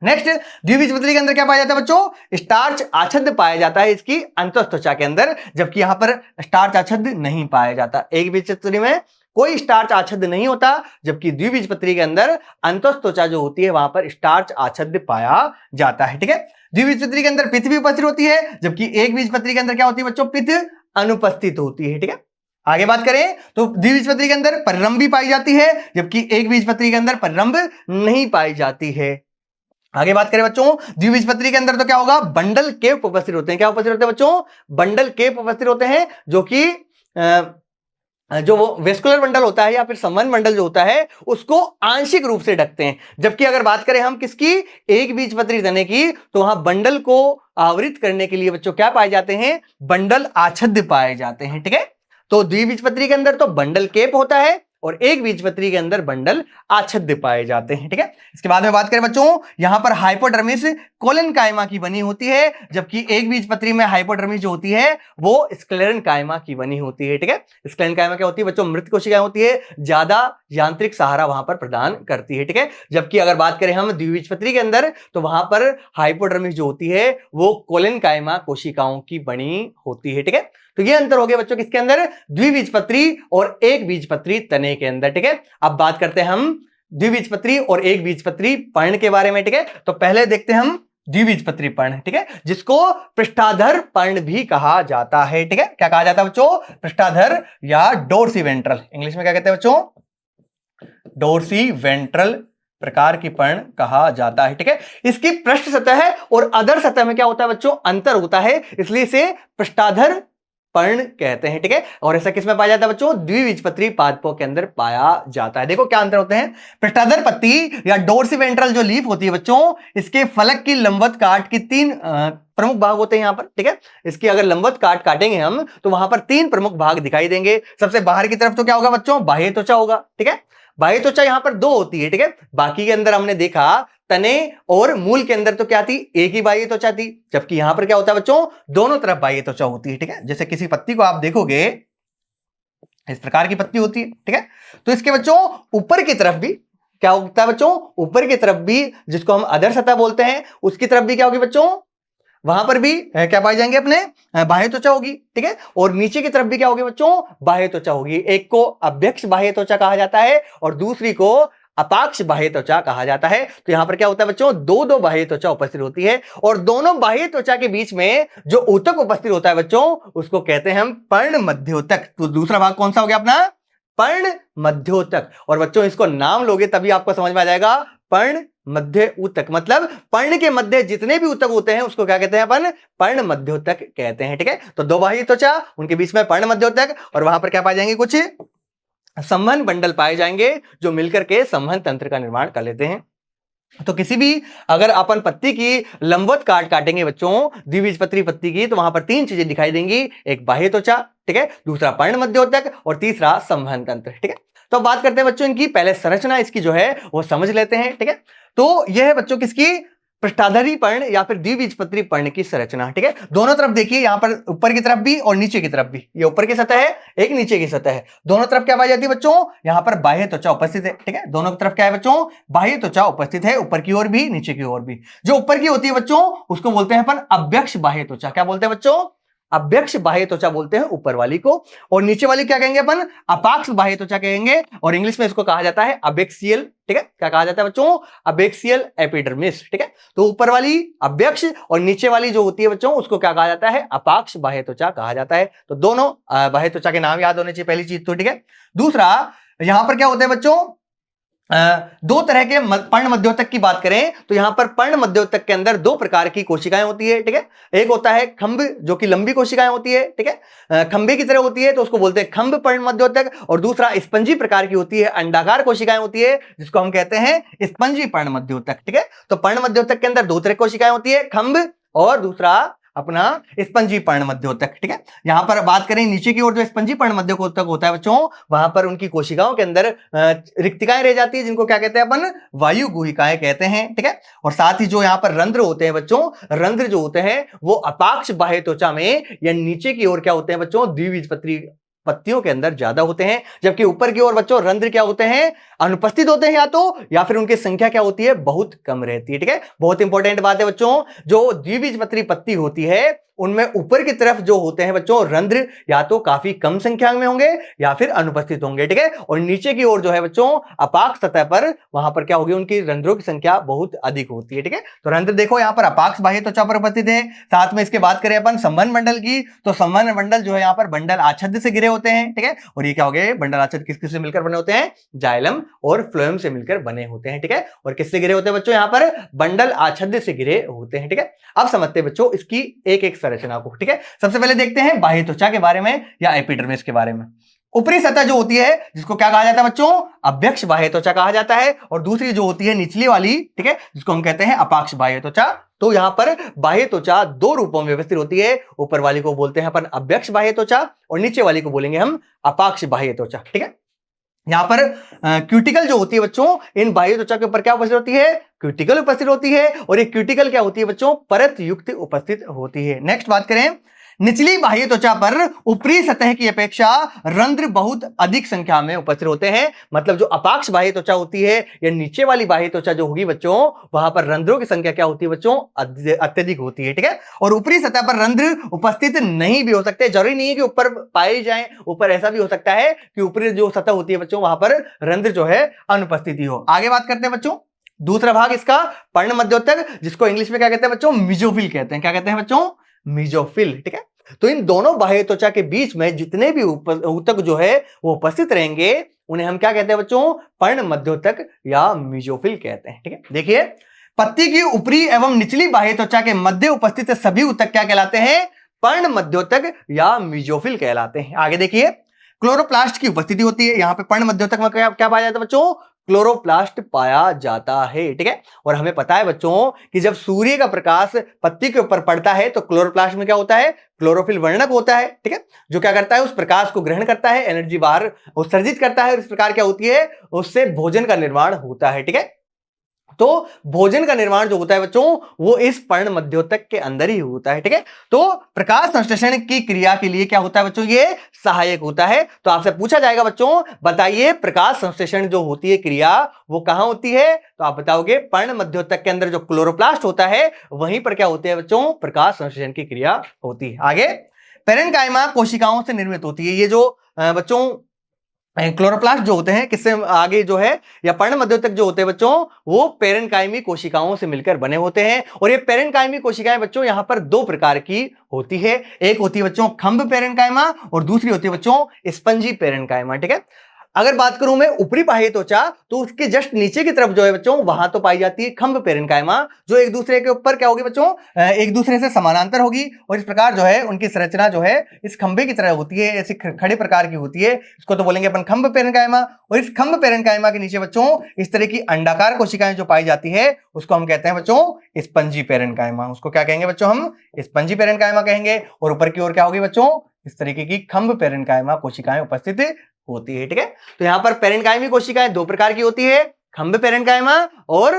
नेक्स्ट, द्विबीजपत्री के अंदर क्या पाया जाता है बच्चों, स्टार्च आच्छादित पाया जाता है इसकी अंतःत्वचा के अंदर, जबकि यहां पर स्टार्च आच्छादित नहीं पाया जाता। एक बीजपत्री में कोई स्टार्च आच्छाद्य नहीं होता, जबकि द्विबीजपत्री के अंदर अंतस्त्वचा जो होती है वहां पर स्टार्च आच्छाद्य पाया जाता है। ठीक है, द्विबीजपत्री के अंदर पित्त भी उपस्थित होती है, जबकि एक बीजपत्री के अंदर क्या होती है बच्चों, पित्त अनुपस्थित होती है। ठीक है, आगे बात करें तो द्विबीजपत्री के अंदर परिरंभ भी पाई जाती है, जबकि एक बीजपत्री के अंदर परिरंभ नहीं पाई जाती है। आगे बात करें बच्चों, द्विबीजपत्री के अंदर तो क्या होगा, बंडल केप उपस्थित होते हैं। क्या उपस्थित होते हैं बच्चों, बंडल केप उपस्थित होते हैं, जो कि जो वो वेस्कुलर बंडल होता है या फिर संवहन बंडल जो होता है उसको आंशिक रूप से ढकते हैं। जबकि अगर बात करें हम किसकी, एक बीजपत्री तने की, तो वहां बंडल को आवृत करने के लिए बच्चों क्या पाए जाते हैं, बंडल आच्छाद्य पाए जाते हैं। ठीक है, तो द्विबीजपत्री के अंदर तो बंडल केप होता है और एक बीजपत्री के अंदर बंडल आच्छाद्य पाए जाते हैं। ठीक है, इसके बाद में बात करें बच्चों, यहां पर हाइपोडर्मिस कोलन कायमा की बनी होती है, जबकि एक बीजपत्री में हाइपोडर्मिस जो होती है वो स्क्लेरन कायमा की बनी होती है। ठीक है, स्क्लेरन कायमा क्या होती है बच्चों, मृत कोशिकाएं होती है, ज्यादा यांत्रिक सहारा वहां पर प्रदान करती है। ठीक है, जबकि अगर बात करें हम द्विबीजपत्री के अंदर तो वहां पर हाइपोडर्मिस जो होती है वो कोलन कायमा कोशिकाओं की बनी होती है। ठीक है, तो ये अंतर हो गया बच्चों किसके अंदर, द्विबीजपत्री और एक बीजपत्री तने के अंदर। ठीक है, अब बात करते हैं हम द्विबीजपत्री और एक बीजपत्री पर्ण के बारे में। ठीक है, तो पहले देखते हैं हम द्विबीजपत्री पर्ण। ठीक है, जिसको पृष्ठाधर पर्ण भी कहा जाता है। ठीक है, क्या कहा जाता है बच्चों, पृष्ठाधर या डोर्सी वेंट्रल, इंग्लिश में क्या कहते हैं बच्चों, डोर्सी वेंट्रल प्रकार की पर्ण कहा जाता है। ठीक है, इसकी पृष्ठ सतह और अधर सतह में क्या होता है बच्चों, अंतर होता है, इसलिए इसे पृष्ठाधर पर्ण कहते हैं। ठीक है, और ऐसा किसमें पाया जाता है बच्चों, द्विबीजपत्री पादपों के अंदर पाया जाता है। देखो क्या अंतर होते हैं, पृष्ठाधर पत्ती या डोर्सी वेंट्रल जो लीफ होती है बच्चों, इसके फलक की लंबवत काट की तीन प्रमुख भाग होते हैं यहां पर। ठीक है, इसकी अगर लंबवत काट काटेंगे हम तो वहां पर तीन प्रमुख भाग दिखाई देंगे। सबसे बाहर की तरफ तो क्या होगा बच्चों, बाह्य त्वचा होगा। ठीक है, बाह्य त्वचा यहां पर दो होती है। ठीक है, बाकी के अंदर हमने देखा तने और मूल के अंदर तो क्या थी, एक ही बाह्य त्वचा थी, जबकि यहां पर क्या होता है बच्चों, दोनों तरफ बाह्य त्वचा होती है। ठीक है, जैसे किसी पत्ती को आप देखोगे इस प्रकार की पत्ती होती है। ठीक है, तो इसके बच्चों ऊपर की तरफ भी क्या होता है बच्चों, ऊपर की तरफ भी जिसको हम अधर सतह बोलते हैं उसकी तरफ भी क्या होगी बच्चों, वहां पर भी क्या पाए जाएंगे अपने बाह्य त्वचा होगी। ठीक है, और नीचे की तरफ भी क्या होगी बच्चों, बाह्य त्वचा होगी। एक को अभ्यक्ष बाह्य त्वचा कहा जाता है और दूसरी को अपाक्ष बाह्य त्वचा कहा जाता है। तो यहां पर क्या होता है बच्चों, दो दो बाह्य त्वचा उपस्थित होती है और दोनों बाह्य त्वचा के बीच में जो ऊतक उपस्थित होता है बच्चों उसको कहते हैं हम पर्ण मध्योतक। तो दूसरा भाग कौन सा हो गया अपना, पर्ण मध्योतक। और बच्चों इसको नाम लोगे तभी आपको समझ में आ जाएगा, पर्ण मध्य ऊतक, मतलब पर्ण के मध्य जितने भी ऊतक होते हैं उसको क्या कहते हैं अपन, पर्ण मध्योतक कहते हैं। ठीक है, तो दो बाह्य त्वचा, उनके बीच में पर्ण मध्योतक और वहां पर क्या पाए जाएंगे, कुछ संवहन बंडल पाए जाएंगे जो मिलकर के संवहन तंत्र का निर्माण कर लेते हैं। तो किसी भी अगर अपन पत्ती की लंबवत काट काटेंगे बच्चों, द्विबीजपत्री पत्ती की, तो वहां पर तीन चीजें दिखाई देंगी, एक बाह्य त्वचा, ठीक है, दूसरा पर्ण मध्योतक और तीसरा संवहन तंत्र। ठीक है, तो अब बात करते हैं बच्चों इनकी पहले संरचना इसकी जो है वो समझ लेते हैं। ठीक है, तो यह है बच्चों किसकी, पृष्ठाधरी पर्ण या फिर द्विबीजपत्री पर्ण की संरचना। ठीक है, दोनों तरफ देखिए, यहां पर ऊपर की तरफ भी और नीचे की तरफ भी, ये ऊपर की सतह है एक नीचे की सतह है, दोनों तरफ क्या पाई जाती है बच्चों, यहां पर बाह्य त्वचा उपस्थित है। ठीक है, दोनों तरफ क्या है बच्चों, बाह्य त्वचा उपस्थित है, ऊपर की ओर भी नीचे की ओर भी। जो ऊपर की होती है बच्चों उसको बोलते हैं अपन अभ्यक्ष बाह्य त्वचा। क्या बोलते हैं बच्चों, अभ्यक्ष बाह्य त्वचा बोलते हैं ऊपर वाली को, और नीचे वाली क्या कहेंगे अपन, अपाक्ष बाह्य त्वचा कहेंगे, और इंग्लिश में इसको कहा जाता है अबेक्सियल। ठीक है, क्या कहा जाता है बच्चों, अबेक्सियल एपिडर्मिस। ठीक है, तो ऊपर वाली अभ्यक्ष और नीचे वाली जो होती है बच्चों उसको क्या कहा जाता है, अपाक्ष बाह्य त्वचा कहा जाता है। तो दोनों बाह्य त्वचा के नाम याद होने चाहिए, पहली चीज तो। ठीक है, दूसरा यहां पर क्या होता है बच्चों, दो तरह के पर्ण मध्योतक की बात करें तो यहां पर पर्ण मध्योतक के अंदर दो प्रकार की कोशिकाएं होती है। ठीक है, एक होता है खंभ जो कि लंबी कोशिकाएं होती है। ठीक है, खंभे की तरह होती है तो उसको बोलते हैं खंभ पर्ण मध्योतक, और दूसरा स्पंजी प्रकार की होती है, अंडाकार कोशिकाएं होती है जिसको हम कहते हैं स्पंजी पर्ण मध्योतक। ठीक है, तो पर्ण मध्योतक के अंदर दो तरह की कोशिकाएं होती है, खंभ और दूसरा अपना स्पंजी पर्ण मध्योतक। ठीक है, यहां पर बात करें नीचे की ओर जो स्पंजी पर्ण मध्योतक होता है बच्चों, वहां पर उनकी कोशिकाओं के अंदर रिक्तिकाएं रह जाती है जिनको क्या कहते हैं अपन, वायु गुहिकाएं कहते हैं। ठीक है, और साथ ही जो यहाँ पर रंध्र होते हैं बच्चों, रंध्र जो होते हैं वो अपाक्ष बाह्य त्वचा में या नीचे की ओर क्या होते हैं बच्चों, द्विबीजपत्री पत्तियों के अंदर ज्यादा होते हैं, जबकि ऊपर की ओर बच्चों रंध्र क्या होते हैं, अनुपस्थित होते हैं या फिर उनकी संख्या क्या होती है, बहुत कम रहती है। ठीक है, बहुत इंपॉर्टेंट बात है बच्चों, जो द्विबीजपत्री पत्ती होती है उनमें ऊपर की तरफ जो होते हैं बच्चों रंध्र या तो काफी कम संख्या में होंगे या फिर अनुपस्थित होंगे, ठीक है। और नीचे की ओर जो है बच्चों अपाक्ष सतह पर, वहां पर क्या होगी, उनकी रंध्रों की संख्या बहुत अधिक होती है, ठीक है। तो रंध्र देखो यहाँ पर अपाक्ष बाह्य त्वचा पर उपस्थित है। साथ में इसके बात करें अपन संवहन मंडल की, तो संवहन मंडल जो है यहाँ पर बंडल आच्छादित से घिरे होते हैं, ठीक है। और ये क्या हो गए, बंडल आच्छादित किस किस से मिलकर बने होते हैं, जाइलम और फ्लोएम से मिलकर बने होते हैं, ठीक है। और किससे घिरे होते हैं बच्चों, यहाँ पर बंडल आच्छादित से घिरे होते हैं, ठीक है। अब समझते हैं बच्चों इसकी एक एक संरचना को, ठीक है। सबसे पहले देखते हैं बाह्य त्वचा के बारे में या एपिडर्मिस के बारे में। ऊपरी सतह जो होती है जिसको क्या कहा जाता है बच्चों, अभ्यक्ष बाह्य त्वचा कहा जाता है। और दूसरी जो होती है निचली वाली, ठीक है, जिसको हम कहते हैं अपाक्ष बाह्य त्वचा। तो यहां पर बाह्य त्वचा दो रूपों में व्यवस्थित होती है। ऊपर वाली को बोलते हैं अपन अभ्यक्ष बाह्य त्वचा और नीचे वाली को बोलेंगे हम अपाक्ष बाह्य त्वचा, ठीक है। यहां पर क्यूटिकल जो होती है बच्चों, इन बाह्य त्वचा के ऊपर क्या उपस्थित होती है, क्यूटिकल उपस्थित होती है। और ये क्यूटिकल क्या होती है बच्चों, परत युक्त उपस्थित होती है। नेक्स्ट बात करें, निचली बाह्य त्वचा पर ऊपरी सतह की अपेक्षा रंध्र बहुत अधिक संख्या में उपस्थित होते हैं। मतलब जो अपाक्ष बाह्य त्वचा होती है या नीचे वाली बाह्य त्वचा जो होगी बच्चों, वहां पर रंध्रों की संख्या क्या होती है बच्चों, अत्यधिक होती है, ठीक है। और ऊपरी सतह पर रंध्र उपस्थित नहीं भी हो सकते, जरूरी नहीं है कि ऊपर पाए जाएं। ऊपर ऐसा भी हो सकता है कि ऊपरी जो सतह होती है बच्चों, वहां पर रंध्र जो है अनुपस्थिति हो। आगे बात करते हैं बच्चों, दूसरा भाग इसका पर्ण मध्योतक, जिसको इंग्लिश में क्या कहते हैं बच्चों, मिजोफिल कहते हैं। क्या कहते हैं बच्चों, मिजोफिल, ठीक है। तो इन दोनों बाह्य त्वचा के बीच में जितने भी ऊतक जो है वो उपस्थित रहेंगे, उन्हें हम क्या कहते हैं बच्चों, पर्ण मध्योतक या मिजोफिल कहते हैं, ठीक है। देखिए, पत्ती की ऊपरी एवं निचली बाह्य त्वचा के मध्य उपस्थित सभी ऊतक क्या कहलाते हैं, पर्ण मध्योतक या मिजोफिल कहलाते हैं। आगे देखिए, क्लोरोप्लास्ट की उपस्थिति होती है। यहाँ पे पर्ण मध्योतक में क्या पाया जाता है बच्चों, क्लोरोप्लास्ट पाया जाता है, ठीक है। और हमें पता है बच्चों कि जब सूर्य का प्रकाश पत्ती के ऊपर पड़ता है तो क्लोरोप्लास्ट में क्या होता है, क्लोरोफिल वर्णक होता है, ठीक है, जो क्या करता है, उस प्रकाश को ग्रहण करता है, एनर्जी बाहर उत्सर्जित करता है और इस प्रकार क्या होती है, उससे भोजन का निर्माण होता है, ठीक है। तो भोजन का निर्माण जो होता है बच्चों, वो इस पर्ण मध्योतक के अंदर ही होता है, ठीक है। तो प्रकाश संश्लेषण की क्रिया के लिए क्या होता है बच्चों, ये सहायक होता है। तो आपसे पूछा जाएगा बच्चों, बताइए प्रकाश संश्लेषण जो होती है क्रिया, वो कहां होती है, तो आप बताओगे पर्ण मध्योतक के अंदर जो क्लोरोप्लास्ट होता है वहीं पर क्या होते हैं बच्चों, प्रकाश संश्लेषण की क्रिया होती है। आगे, पेरेन्काइमा कोशिकाओं से निर्मित होती है। ये जो बच्चों क्लोरोप्लास्ट जो होते हैं, किससे आगे जो है, या पर्ण मध्योतक जो होते हैं बच्चों, वो पेरेन्काइमी कोशिकाओं से मिलकर बने होते हैं। और ये पेरेन्काइमी कोशिकाएं बच्चों यहां पर दो प्रकार की होती है। एक होती है बच्चों खंभ पेरेन्काइमा और दूसरी होती है बच्चों स्पंजी पेरेन्काइमा, ठीक है। अगर बात करूं मैं ऊपरी बाह्य त्वचा, तो उसके जस्ट नीचे की तरफ जो है बच्चों, वहां तो पाई जाती है खंभ पेरेन्काइमा, जो एक दूसरे के ऊपर क्या होगी बच्चों, एक दूसरे से समानांतर होगी। और इस प्रकार जो है उनकी संरचना जो है इस खंभे की तरह होती है, ऐसी खड़े प्रकार की होती है। इसको तो बोलेंगे अपन खंभ पेरेन्काइमा। और इस खंभ पेरेन्काइमा के नीचे बच्चों इस तरह की अंडाकार कोशिकाएं जो पाई जाती है, उसको हम कहते हैं बच्चों स्पंजी पेरेन्काइमा। उसको क्या कहेंगे बच्चों, हम स्पंजी पेरेन्काइमा कहेंगे। और ऊपर की ओर क्या होगी बच्चों, इस तरीके की खंभ पेरेन्काइमा कोशिकाएं उपस्थित होती है, ठीक है। तो यहां पर पेरेन्काइमी कोशिकाएं दो प्रकार की होती है, खंभ पेरेन्काइमा और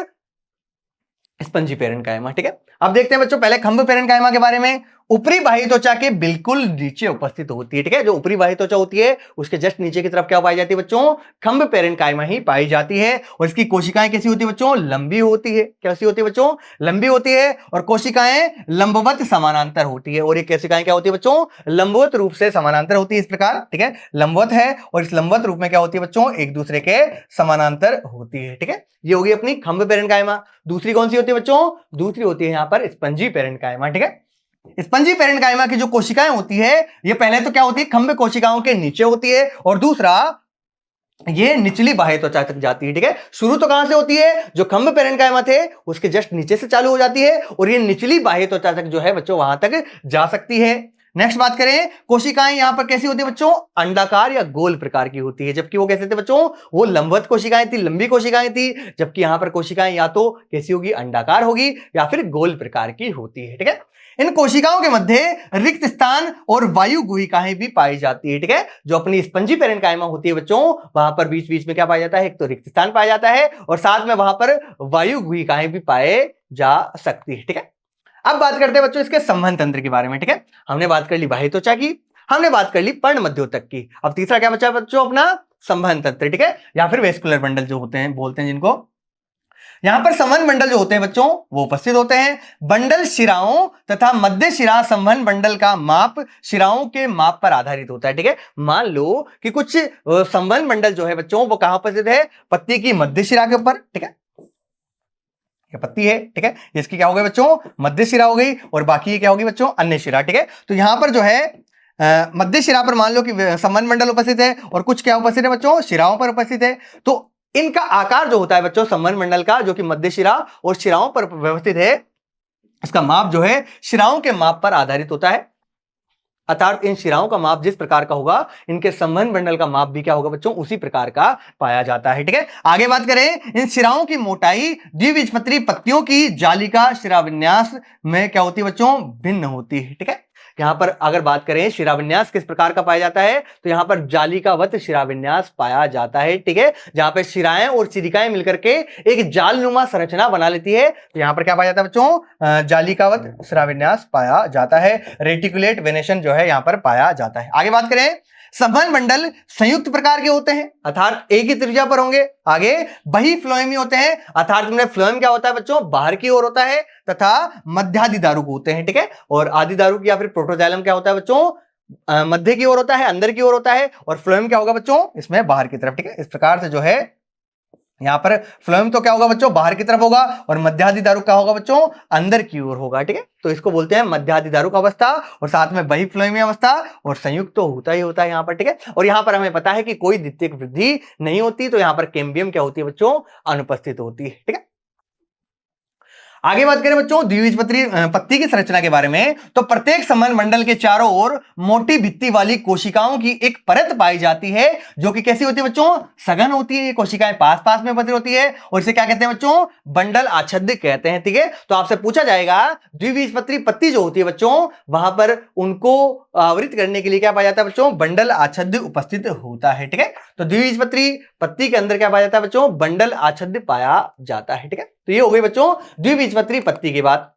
स्पंजी पेरेन्काइमा, ठीक है। अब देखते हैं बच्चों पहले खंभ पेरेन्काइमा के बारे में। ऊपरी बाह्य त्वचा के बिल्कुल नीचे उपस्थित होती है, ठीक है। जो ऊपरी बाह्य त्वचा होती है उसके जस्ट नीचे की तरफ क्या पाई जाती है बच्चों, खंभ पेरेन्काइमा ही पाई जाती है। और इसकी कोशिकाएं कैसी होती है बच्चों, लंबी होती है। कैसी होती है बच्चों, लंबी होती है। और कोशिकाएं लंबवत समानांतर होती है। और ये कोशिकाएं क्या होती है बच्चों, लंबवत रूप से समानांतर होती है, इस प्रकार, ठीक है। लंबवत है और इस लंबवत रूप में क्या होती है बच्चों, एक दूसरे के समानांतर होती है, ठीक है। ये होगी अपनी खंभ पेरेन्काइमा। दूसरी कौन सी होती है बच्चों, दूसरी होती है यहां पर स्पंजी पेरेन्काइमा, ठीक है। स्पंजी पेरेन्काइमा की जो कोशिकाएं होती है, ये पहले तो क्या होती है, खंभ कोशिकाओं के नीचे होती है। और दूसरा, ये निचली बाह्य त्वचा तक जाती है, ठीक है। शुरू तो कहां से होती है, जो खंभ पेरेन्काइमा थे उसके जस्ट नीचे से चालू हो जाती है। और ये निचली बाह्य त्वचा तक जो है बच्चों वहां तक जा सकती है। नेक्स्ट बात करें, कोशिकाएं यहां पर कैसी होती है बच्चों, अंडाकार या गोल प्रकार की होती है। जबकि वो कैसे थे बच्चों, वो लंबवत कोशिकाएं थी, लंबी कोशिकाएं थी। जबकि यहां पर कोशिकाएं या तो कैसी होगी, अंडाकार होगी या फिर गोल प्रकार की होती है, ठीक है। इन कोशिकाओं के मध्य रिक्त स्थान और वायु गुहिकाएं भी पाई जाती है, ठीक है। जो अपनी स्पंजी पेरेन्काइमा होती है बच्चों, वहां पर बीच बीच में क्या पाया जाता है, एक तो रिक्त स्थान पाया जाता है और साथ में वहां पर वायु गुहिकाएं भी पाए जा सकती है, ठीक है। अब बात करते हैं बच्चों इसके संवहन तंत्र के बारे में, ठीक है। हमने बात कर ली बाह्य त्वचा की, हमने बात कर ली पर्ण मध्योतक की। अब तीसरा क्या बचा बच्चों, अपना संवहन तंत्र, ठीक है, या फिर वेस्कुलर बंडल जो होते हैं, बोलते हैं जिनको। यहां पर संवहन मंडल जो होते हैं बच्चों वो उपस्थित होते हैं। बंडल शिराओं तथा मध्य शिरा संवहन मंडल का माप शिराओं के माप पर आधारित होता है। ठीक है, मान लो कि कुछ संवहन मंडल जो है बच्चों वो कहां उपस्थित है, पत्ती की मध्य शिरा के ऊपर। ठीक है, ये पत्ती है। ठीक है, इसकी क्या हो गई बच्चों, मध्य शिरा हो गई, और बाकी ये क्या होगी बच्चों, अन्य शिरा। ठीक है, तो यहां पर जो है मध्य शिरा पर मान लो कि संवहन मंडल उपस्थित है, और कुछ क्या उपस्थित है बच्चों, शिराओं पर उपस्थित है। तो इनका आकार जो होता है बच्चों संवहन मंडल का, जो कि मध्य शिरा और शिराओं पर व्यवस्थित है, इसका माप जो है शिराओं के माप पर आधारित होता है। अर्थात इन शिराओं का माप जिस प्रकार का होगा, इनके संवहन मंडल का माप भी क्या होगा बच्चों, उसी प्रकार का पाया जाता है। ठीक है, आगे बात करें, इन शिराओं की मोटाई द्विबीजपत्री पत्तियों की जालिका शिराविन्यास में क्या होती है बच्चों, भिन्न होती है। ठीक है, यहां पर अगर बात करें शिराविन्यास किस प्रकार का पाया जाता है, तो यहां पर जालिकावत शिराविन्यास पाया जाता है। ठीक है, जहां पर शिराएं और चिरिकाएं मिलकर के एक जालनुमा संरचना बना लेती है, तो यहां पर क्या पाया जाता है बच्चों, जालिकावत शिराविन्यास पाया जाता है। रेटिकुलेट वेनेशन जो है यहां पर पाया जाता है। आगे बात करें, संवहन मंडल संयुक्त प्रकार के होते हैं, अर्थात एक ही त्रिज्या पर होंगे। आगे बही फ्लोएमी होते हैं, अर्थात फ्लोएम क्या होता है बच्चों, बाहर की ओर होता है, तथा मध्यादि दारुक होते हैं। ठीक है, और आदि दारुक या फिर प्रोटोजाइलम क्या होता है बच्चों, मध्य की ओर होता है, अंदर की ओर होता है, और फ्लोएम क्या होगा बच्चों, इसमें बाहर की तरफ। ठीक है, इस प्रकार से जो है यहां पर फ्लोएम तो क्या होगा बच्चों, बाहर की तरफ होगा, और मध्यादि दारुक क्या होगा बच्चों, अंदर की ओर होगा। ठीक है, तो इसको बोलते हैं मध्यादि दारुक अवस्था, और साथ में बही फ्लोएमी अवस्था, और संयुक्त तो होता ही होता है यहां पर। ठीक है, और यहां पर हमें पता है कि कोई द्वितीयक वृद्धि नहीं होती, तो यहां पर कैम्बियम क्या होती है बच्चों, अनुपस्थित होती है। ठीक है, आगे बात करें बच्चों द्विबीजपत्री पत्ती की संरचना के बारे में, तो प्रत्येक संवहन मंडल के चारों ओर मोटी भित्ति वाली कोशिकाओं की एक परत पाई जाती है, जो कि कैसी होती है बच्चों, सघन होती है। ये कोशिकाएं पास पास में बंधी होती है, और इसे क्या कहते हैं बच्चों, बंडल आच्छादित कहते हैं। ठीक है, तो आपसे पूछा जाएगा द्विबीजपत्री पत्ती जो होती है बच्चों, वहां पर उनको आवृत करने के लिए क्या पाया जाता है बच्चों, बंडल आच्छाद्य उपस्थित होता है। ठीक है, तो द्विबीजपत्री पत्ती के अंदर क्या पाया जाता है बच्चों, बंडल आच्छाद्य पाया जाता है। ठीक है, तो ये हो गई बच्चों द्विबीजपत्री पत्ती की बात।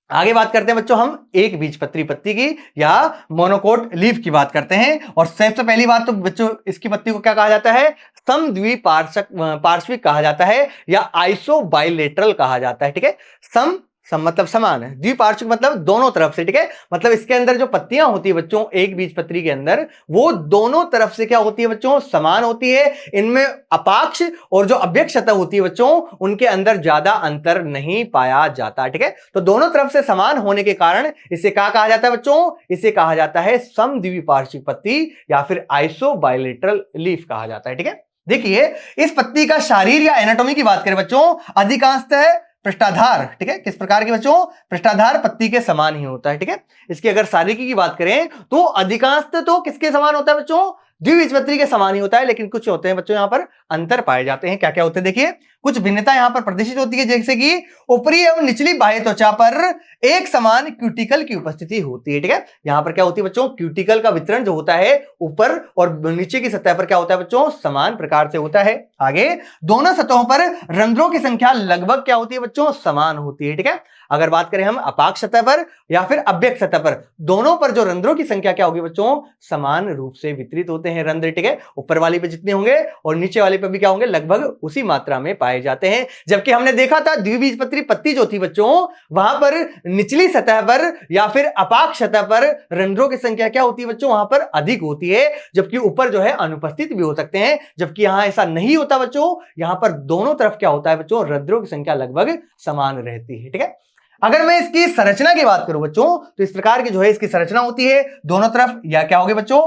आगे बात करते हैं बच्चों हम एक बीजपत्री पत्ती की या मोनोकोट लीफ की बात करते हैं। और सबसे पहली बात तो बच्चों इसकी पत्ती को क्या कहा जाता है, पार्श्विक कहा जाता है, या आइसोबाइलेटरल कहा जाता है। ठीक है, सम मतलब समान है, द्विपार्श्विक मतलब दोनों तरफ से। ठीक है, मतलब इसके अंदर जो पत्तियां होती है बच्चों एक बीजपत्री के अंदर, वो दोनों तरफ से क्या होती है बच्चों, समान होती है। इनमें अपाक्ष और जो अव्यक्त सतह होती है बच्चों, उनके अंदर ज्यादा अंतर नहीं पाया जाता। ठीक है, तो दोनों तरफ से समान होने के कारण इसे क्या कहा जाता है बच्चों, इसे कहा जाता है समद्विपार्श्विक पत्ती या फिर आइसोबाइलेटरल लीफ कहा जाता है। ठीक है, देखिए इस पत्ती का शारीर या एनाटॉमी की बात करें बच्चों, अधिकांशतः पृष्ठाधार। ठीक है, किस प्रकार की बच्चों, पृष्ठाधार पत्ती के समान ही होता है। ठीक है, इसकी अगर शारीरिकी की बात करें तो अधिकांशतः तो किसके समान होता है बच्चों, द्विबीजपत्री के समान ही होता है, लेकिन कुछ होते हैं बच्चों यहाँ पर अंतर पाए जाते हैं। क्या क्या होते हैं देखिए, कुछ भिन्नता यहाँ पर प्रदर्शित होती है, जैसे कि ऊपरी एवं निचली बाह्य त्वचा पर एक समान क्यूटिकल की उपस्थिति होती है। ठीक है, यहाँ पर क्या होती है बच्चों, क्यूटिकल का वितरण जो होता है ऊपर और नीचे की सतह पर क्या होता है बच्चों, समान प्रकार से होता है। आगे दोनों सतहों पर रंध्रों की संख्या लगभग क्या होती है बच्चों, समान होती है। ठीक है, अगर बात करें हम अपाक्ष सतह पर या फिर अव्यक्त सतह पर, दोनों पर जो रंध्रों की संख्या क्या होगी बच्चों, समान रूप से वितरित होते हैं रंध्र। ठीक है, ऊपर वाली पे जितने होंगे और नीचे वाले पे भी क्या होंगे, लगभग उसी मात्रा में पाए जाते हैं। जबकि हमने देखा था द्विबीजपत्री पत्ती जो थी बच्चों, वहां पर निचली सतह पर या फिर अपाक्ष सतह पर रंध्रों की संख्या क्या होती है बच्चों, वहां पर अधिक होती है, जबकि ऊपर जो है अनुपस्थित भी हो सकते हैं। जबकि यहां ऐसा नहीं होता बच्चों, यहां पर दोनों तरफ क्या होता है बच्चों, रंध्रों की संख्या लगभग समान रहती है। ठीक है, अगर मैं इसकी संरचना की बात करूं बच्चों, तो इस प्रकार की जो है इसकी संरचना होती है, दोनों तरफ या क्या होगी बच्चों,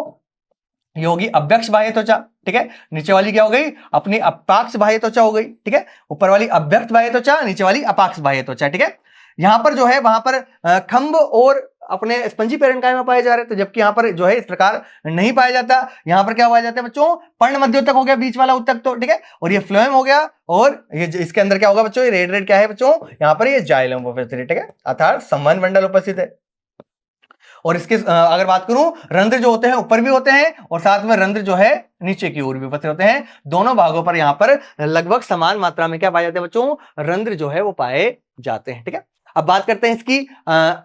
ये होगी अव्यक्त बाह्य त्वचा। ठीक है, नीचे वाली क्या हो गई, अपनी अपाक्ष बाह्य त्वचा हो गई। ठीक है, ऊपर वाली अव्यक्त बाह्य त्वचा, नीचे वाली अपाक्ष बाह्य त्वचा। ठीक है, यहां पर जो है वहां पर खंभ और अपने स्पंजी पेरेन्काइमा पाए जा रहे हैं, तो जबकि यहां पर जो है इस प्रकार नहीं पाया जाता। यहां पर क्या पाया जाता है बच्चों, पर्ण मध्योतक हो गया, बीच वाला उत्तक तो। ठीक है, और ये फ्लोएम हो गया, और ये इसके अंदर क्या होगा बच्चों, ये रेड रेड क्या है बच्चों, यहां पर ये जाइलम उपस्थित है। ठीक है, अर्थात संवहन मंडल उपस्थित है। और इसके अगर बात करूं, रंध्र जो होते हैं ऊपर भी होते हैं, और साथ में रंध्र जो है नीचे की ओर भी उपस्थित होते हैं। दोनों भागों पर यहां पर लगभग समान मात्रा में क्या पाए जाते हैं बच्चों, रंध्र जो है वो पाए जाते हैं। ठीक है, अब बात करते हैं इसकी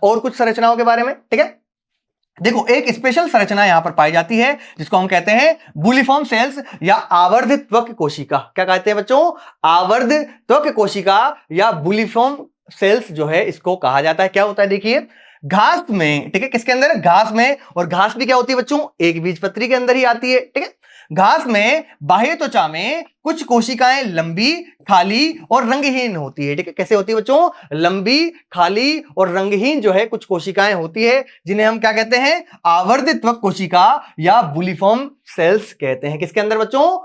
और कुछ संरचनाओं के बारे में। ठीक है, देखो एक स्पेशल संरचना यहां पर पाई जाती है जिसको हम कहते हैं बुलिफॉर्म सेल्स या आवर्ध त्वक कोशिका। क्या कहते हैं बच्चों? आवर्ध त्वक कोशिका या बुलिफॉर्म सेल्स जो है इसको कहा जाता है। क्या होता है देखिए, घास में, ठीक है, किसके अंदर? घास में। और घास भी क्या होती है बच्चों? एक बीजपत्री के अंदर ही आती है, ठीक है। घास में बाह्य त्वचा में कुछ कोशिकाएं लंबी, खाली और रंगहीन होती है, ठीक है। कैसे होती है बच्चों? लंबी, खाली और रंगहीन जो है कुछ कोशिकाएं होती है, जिन्हें हम क्या कहते हैं? आवर्ध त्वक कोशिका या बुलिफॉर्म सेल्स कहते हैं। किसके अंदर बच्चों?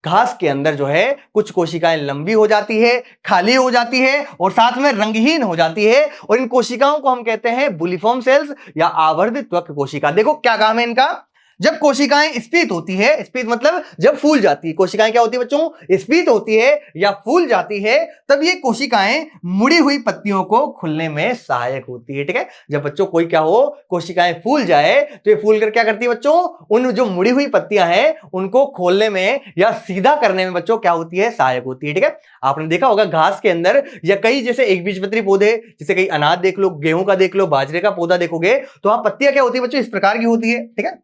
घास के अंदर जो है कुछ कोशिकाएं लंबी हो जाती है, खाली हो जाती है और साथ में रंगहीन हो जाती है, और इन कोशिकाओं को हम कहते हैं बुलिफॉर्म सेल्स या आवर्ध त्वक कोशिका। देखो क्या काम है इनका। जब कोशिकाएं स्फीत होती है, स्फीत मतलब जब फूल जाती है, कोशिकाएं क्या होती है बच्चों? स्फीत होती है या फूल जाती है, तब ये कोशिकाएं मुड़ी हुई पत्तियों को खुलने में सहायक होती है, ठीक है। जब बच्चों कोई क्या हो, कोशिकाएं फूल जाए तो ये फूल कर क्या करती है बच्चों? उन जो मुड़ी हुई पत्तियां हैं उनको खोलने में या सीधा करने में बच्चों क्या होती है? सहायक होती है, ठीक है। आपने देखा होगा घास के अंदर या कई जैसे एक बीजपत्री पौधे, जैसे कई अनाज देख लो, गेहूं का देख लो, बाजरे का पौधा देखोगे तो वहां पत्तियां क्या होती है बच्चों? इस प्रकार की होती है, ठीक है।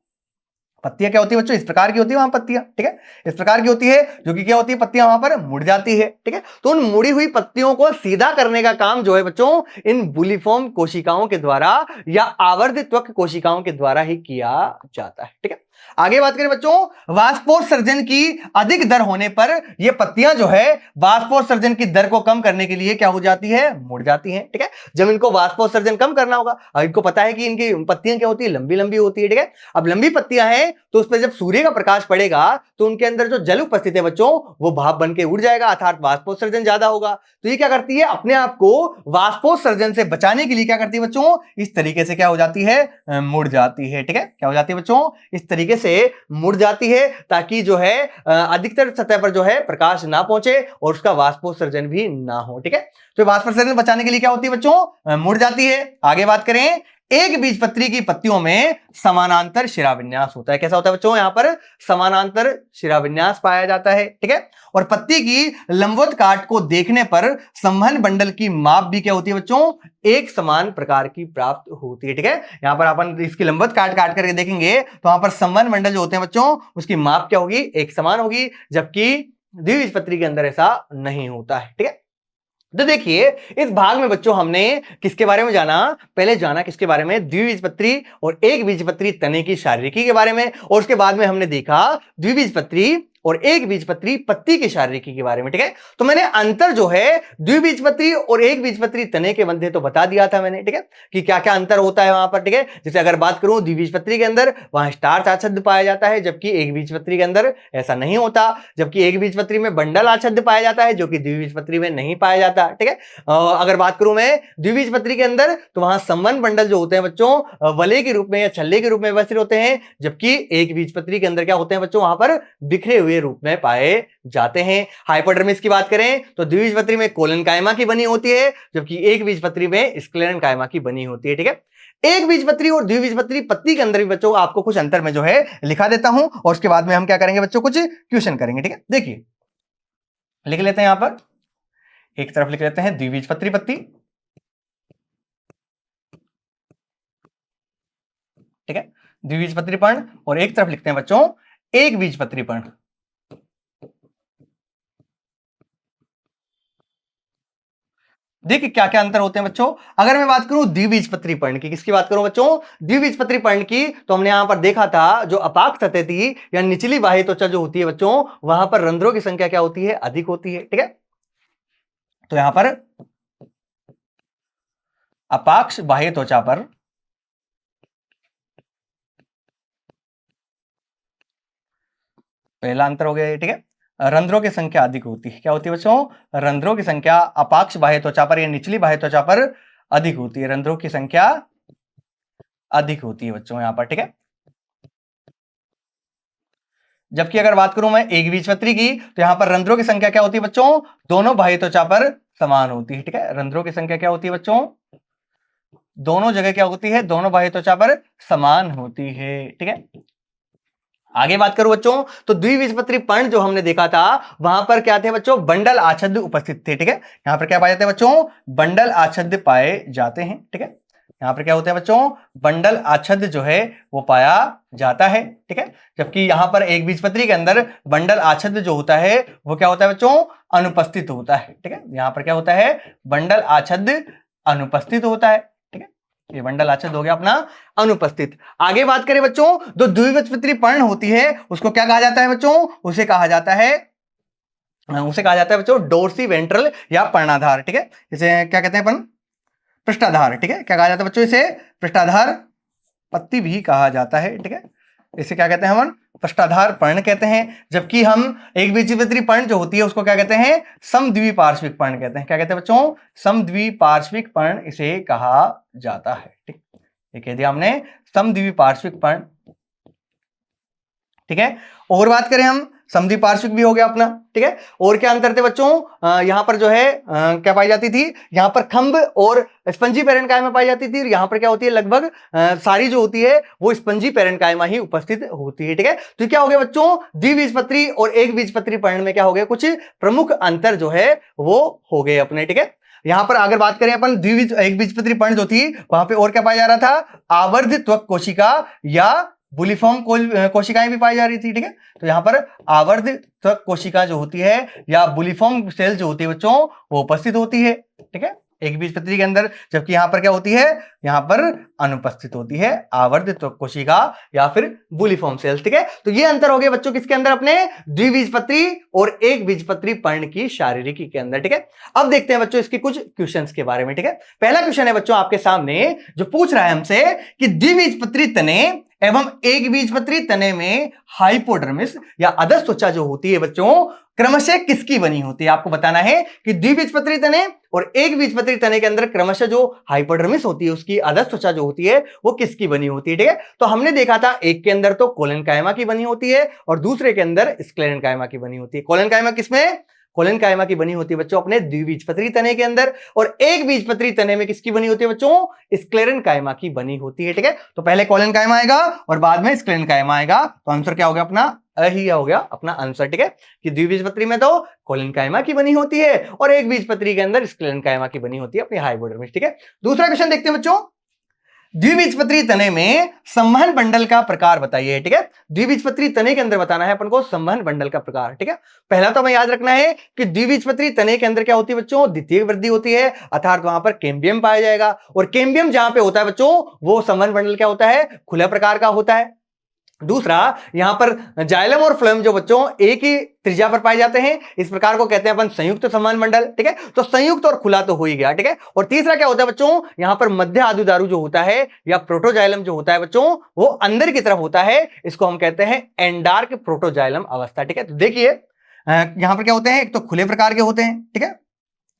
पत्तियां क्या होती है बच्चों? इस प्रकार की होती है वहां पत्तियां, ठीक है, इस प्रकार की होती है, जो कि क्या होती है? पत्तियां वहां पर मुड़ जाती है, ठीक है। तो उन मुड़ी हुई पत्तियों को सीधा करने का काम जो है बच्चों इन बुलिफॉर्म कोशिकाओं के द्वारा या आवर्ध त्वक कोशिकाओं के द्वारा ही किया जाता है, ठीक है। आगे बात करें बच्चों, वाष्पोत्सर्जन की अधिक दर होने पर ये पत्तियां जो है वाष्पोत्सर्जन की दर को कम करने के लिए क्या हो जाती है? मुड़ जाती हैं, ठीक है। जब इनको वाष्पोत्सर्जन कम करना होगा, अब इनको पता है कि इनकी पत्तियां क्या होती है? लंबी लंबी होती है, ठीक है। अब लंबी पत्तियां हैं तो उस पर जब सूर्य का प्रकाश पड़ेगा तो उनके अंदर जो जल उपस्थित है बच्चों वो भाप बन के उड़ जाएगा, अर्थात वाष्पोत्सर्जन ज्यादा होगा। तो ये क्या करती है? अपने आप को वाष्पोत्सर्जन से बचाने के लिए क्या करती है बच्चों? इस तरीके से क्या हो जाती है? मुड़ जाती है, ठीक है। क्या हो जाती है बच्चों? इस तरीके से मुड़ जाती है ताकि जो है अधिकतर सतह पर जो है प्रकाश ना पहुंचे और उसका वाष्पोत्सर्जन भी ना हो, ठीक है। तो वाष्पोत्सर्जन बचाने के लिए क्या होती है बच्चों? मुड़ जाती है। आगे बात करें, एक बीजपत्री की पत्तियों में समानांतर शिराविन्यास होता है। कैसा होता है बच्चों? यहां पर समानांतर शिराविन्यास पाया जाता है, ठीक है। और पत्ती की लंबवत काट को देखने पर संवहन बंडल की माप भी क्या होती है बच्चों? एक समान प्रकार की प्राप्त होती है, ठीक है। यहां पर अपन इसकी लंबवत काट काट करके देखेंगे तो वहां पर संवहन बंडल जो होते हैं बच्चों उसकी माप क्या होगी? एक समान होगी, जबकि द्विबीजपत्री के अंदर ऐसा नहीं होता है, ठीक है। तो देखिए इस भाग में बच्चों हमने किसके बारे में जाना? पहले जाना किसके बारे में? द्विबीजपत्री और एक बीजपत्री तने की शारीरिकी के बारे में, और उसके बाद में हमने देखा द्विबीजपत्री और एक बीजपत्री पत्ती की शारीरिकी के बारे में, ठीक है। तो मैंने अंतर जो है द्विबीजपत्री और एक बीजपत्री तने के मध्य तो बता दिया था मैंने, ठीक है, कि क्या क्या अंतर होता है वहां पर, ठीक है। जैसे अगर बात करूं द्विबीजपत्री के अंदर वहां स्टार्च आच्छादित पाया जाता है, जबकि एक बीजपत्री के अंदर ऐसा नहीं होता। जबकि एक बीजपत्री में बंडल आच्छादित पाया जाता है जो कि द्विबीजपत्री में नहीं पाया जाता, ठीक है। अगर बात करूं मैं द्विबीजपत्री के अंदर तो वहां संवहन बंडल जो होते हैं बच्चों वलय के रूप में या छल्ले के रूप में व्यवस्थित होते हैं, जबकि एक बीजपत्री के अंदर क्या होते हैं बच्चों? वहां पर बिखरे हुए रूप में पाए जाते हैं। हाइपोडर्मिस की बात करें तो द्विबीजपत्री में कोलन कायमा की बनी होती है, जबकि एक बीजपत्री में स्क्लेरन कायमा की बनी होती है, ठीक है। एक बीजपत्री और द्विबीजपत्री पत्ती के अंदर भी बच्चों आपको कुछ अंतर में जो है लिखा देता हूं, और उसके बाद में हम क्या करेंगे बच्चों? कुछ क्वेश्चन करेंगे, ठीक है। देखिए लिख लेते हैं, यहां पर एक तरफ लिख लेते हैं द्विबीजपत्री पत्ती, ठीक है, द्विबीजपत्री पर्ण, और एक तरफ लिखते हैं बच्चों एक बीजपत्री पर्ण। देखिए क्या क्या अंतर होते हैं बच्चों। अगर मैं बात करूं द्विबीजपत्री पर्ण की, किसकी बात करूं बच्चों? द्विबीजपत्री पर्ण की, तो हमने यहां पर देखा था जो अपाक सतह थी या निचली बाह्य त्वचा जो होती है बच्चों वहां पर रंध्रों की संख्या क्या होती है? अधिक होती है, ठीक है। तो यहां पर अपाक्ष बाह्य त्वचा पर पहला अंतर हो गया ये, ठीक है। रंध्रों की संख्या अधिक होती है। क्या होती है बच्चों? रंध्रों की संख्या अपाक्ष बाह्य त्वचा पर या निचली बाह्य त्वचा पर अधिक होती है, रंध्रों की संख्या अधिक होती है बच्चों यहां पर, ठीक है। जबकि अगर बात करूं मैं एक बीजपत्री की तो यहां पर रंध्रों की संख्या क्या होती है बच्चों? दोनों बाह्य त्वचा पर समान होती है, ठीक है। रंध्रों की संख्या क्या होती है बच्चों? दोनों जगह क्या होती है? दोनों बाह्य त्वचा पर समान होती है, ठीक है। आगे बात करूं बच्चों तो द्विबीजपत्री पर्ण जो हमने देखा था वहां पर क्या थे बच्चों? बंडल आच्छादित उपस्थित थे, ठीक है। यहां पर क्या पाए जाते हैं बच्चों? बंडल आच्छादित पाए जाते हैं, ठीक है। यहाँ पर क्या होता है बच्चों, बंडल आच्छादित जो है वो पाया जाता है, ठीक है। जबकि यहाँ पर एक बीजपत्री के अंदर बंडल आच्छादित जो होता है वो क्या होता है बच्चों, अनुपस्थित होता है, ठीक है। यहाँ पर क्या होता है, बंडल आच्छादित अनुपस्थित होता है, ठीक है। ये बंडल आच्छादित हो गया अपना अनुपस्थित। आगे बात करें बच्चों, जो द्विबीजपत्री पर्ण होती है उसको क्या कहा जाता है बच्चों, उसे कहा जाता है बच्चों डोर्सी वेंट्रल या पर्णाधार, ठीक है। इसे क्या कहते हैं अपन, पृष्ठाधार, ठीक है। क्या कहा जाता है बच्चों, इसे पृष्ठाधार पत्ती भी कहा जाता है, ठीक है। इसे क्या कहते हैं हम, पृष्ठाधार पर्ण कहते हैं। जबकि हम एक बीजपत्री पर्ण जो होती है उसको क्या कहते हैं, समद्विपार्श्विक पर्ण कहते हैं। क्या कहते हैं बच्चों, समद्विपार्श्विक पर्ण इसे कहा जाता है, ठीक। ये कह दिया हमने, समद्विपार्श्विक पर्ण, ठीक है। और बात करें हम, समद्विपार्श्विक भी हो गया अपना, ठीक है। और क्या अंतर थे बच्चों, यहां पर जो है क्या पाई जाती थी, यहां पर खंभ और स्पंजी पैरेन्काइमा पाई जाती थी। यहां पर क्या होती है, लगभग सारी जो होती है वो स्पंजी पैरेन्काइमा ही उपस्थित होती है, ठीक है। तो क्या हो गया बच्चों, द्विबीजपत्री और एक बीजपत्री पर्ण में क्या हो गया, कुछ प्रमुख अंतर जो है वो हो गए अपने, ठीक है। यहां पर अगर बात करें अपन एक बीजपत्री पर्ण जो थी वहां पे और क्या पाया जा रहा था, आवर्धित त्वक कोशिका या बुलिफॉर्म कोशिकाएं भी पाई जा रही थी, ठीक है। तो यहां पर आवर्धित त्वक कोशिका जो होती है या बुलिफॉर्म सेल जो होती है बच्चों वो उपस्थित होती है, ठीक है, एक बीजपत्री के अंदर। जबकि यहां पर क्या होती है, यहां पर अनुपस्थित होती है आवर्धित त्वक कोशिका या फिर बुलिफॉर्म सेल्स, ठीक है। तो ये अंतर हो गए बच्चों किसके अंदर, अपने द्विबीजपत्री और एक बीजपत्री पर्ण की शारीरिकी के अंदर, ठीक है। अब देखते हैं बच्चों इसके कुछ क्वेश्चंस के बारे में, ठीक है। पहला क्वेश्चन है बच्चों आपके सामने जो पूछ रहा है हमसे कि द्विबीजपत्री तने एवं एक बीजपत्री तने में हाइपोडर्मिस या अधस त्वचा जो होती है बच्चों क्रमशः किसकी बनी होती है। आपको बताना है कि द्विबीजपत्री तने और एक बीजपत्री तने के अंदर क्रमशः जो हाइपोडर्मिस होती है उसकी अधस त्वचा जो होती है वो किसकी बनी होती है, ठीक है। तो हमने देखा था एक के अंदर तो कोलेनकाइमा की बनी होती है और दूसरे के अंदर स्क्लेरेनकाइमा की बनी होती है। कोलेनकाइमा किसमें, कोलेनकाइमा की बनी होती है बच्चों अपने द्विबीजपत्री तने के अंदर, और एक बीजपत्री तने में किसकी बनी होती है बच्चों, स्क्लेरेनकाइमा की बनी होती है, ठीक है। तो पहले कोलेनकाइमा आएगा और बाद में स्क्लेरेनकाइमा आएगा। तो आंसर क्या हो गया अपना, ही हो गया अपना आंसर, ठीक है। कि द्विबीजपत्री में तो कोलेनकाइमा की बनी होती है और एक बीजपत्री के अंदर स्क्लेरेनकाइमा की बनी होती है अपनी हाइपोडर्मिस, ठीक है। दूसरा क्वेश्चन देखते हैं बच्चों, द्विबीजपत्री तने में संवहन बंडल का प्रकार बताइए, ठीक है। द्विबीजपत्री तने के अंदर बताना है अपन को संवहन बंडल का प्रकार, ठीक है। पहला तो हमें याद रखना है कि द्विबीजपत्री तने के अंदर क्या होती है बच्चों, द्वितीय वृद्धि होती है, अर्थात वहां पर कैम्बियम पाया जाएगा। और कैम्बियम जहां पे होता है बच्चों वो संवहन बंडल क्या होता है, खुला प्रकार का होता है। दूसरा, यहां पर जाइलम और फ्लोएम जो बच्चों एक ही त्रिज्या पर पाए जाते हैं, इस प्रकार को कहते हैं अपन संयुक्त संवहन मंडल, ठीक है। तो संयुक्त और खुला तो हो ही गया, ठीक है। और तीसरा क्या होता है बच्चों, यहां पर मध्य आदुदारू जो होता है या प्रोटोजाइलम जो होता है बच्चों वो अंदर की तरफ होता है, इसको हम कहते हैं एंडार्क प्रोटोजाइलम अवस्था, ठीक है। तो देखिए यहां पर क्या होते हैं, एक तो खुले प्रकार के होते हैं, ठीक है,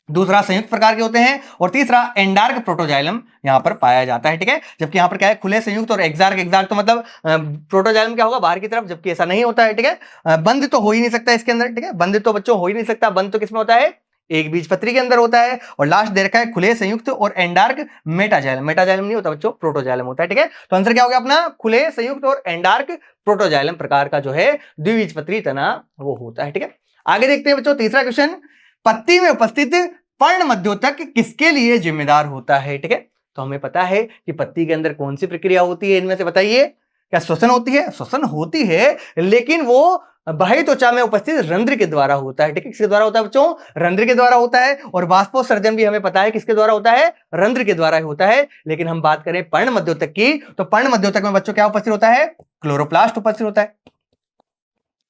दूसरा संयुक्त प्रकार के होते हैं और तीसरा एंडार्क प्रोटोजाइलम यहां पर पाया जाता है, ठीक है। जबकि यहां पर क्या है, खुले संयुक्त और एग्जार्क, एग्जार्क तो मतलब प्रोटोजाइलम क्या होगा, बाहर की तरफ, जबकि ऐसा नहीं होता है, ठीक है। बंद तो हो ही नहीं सकता इसके अंदर, ठीक है, बंद तो बच्चों हो ही नहीं सकता। बंद तो किसमें होता है, एक बीजपत्री के अंदर होता है। और लास्ट दे रखा है खुले संयुक्त और एंडार्क मेटाजाइलम, मेटाजाइलम नहीं होता बच्चों, प्रोटोजाइलम होता है, ठीक है। तो आंसर क्या हो गया अपना, खुले संयुक्त और एंडार्क प्रोटोजाइलम प्रकार का जो है द्विबीजपत्री तना वो होता है, ठीक है। आगे देखते हैं बच्चों तीसरा क्वेश्चन, पत्ती में उपस्थित पर्ण मध्योतक किसके लिए जिम्मेदार होता है, ठीक है। तो हमें पता है कि पत्ती के अंदर कौन सी प्रक्रिया होती है, इनमें से बताइए। क्या श्वसन होती है, श्वसन होती है, लेकिन वो बाह्य त्वचा में उपस्थित रंध्र के द्वारा होता है, ठीक है। किसके द्वारा होता है बच्चों, रंध्र के द्वारा होता है। और बाष्पोत्सर्जन भी हमें पता है किसके द्वारा होता है, रंध्र के द्वारा होता है। लेकिन हम बात करें पर्ण मध्योतक की, तो पर्ण मध्योतक में बच्चों क्या उपस्थित होता है, क्लोरोप्लास्ट उपस्थित होता है।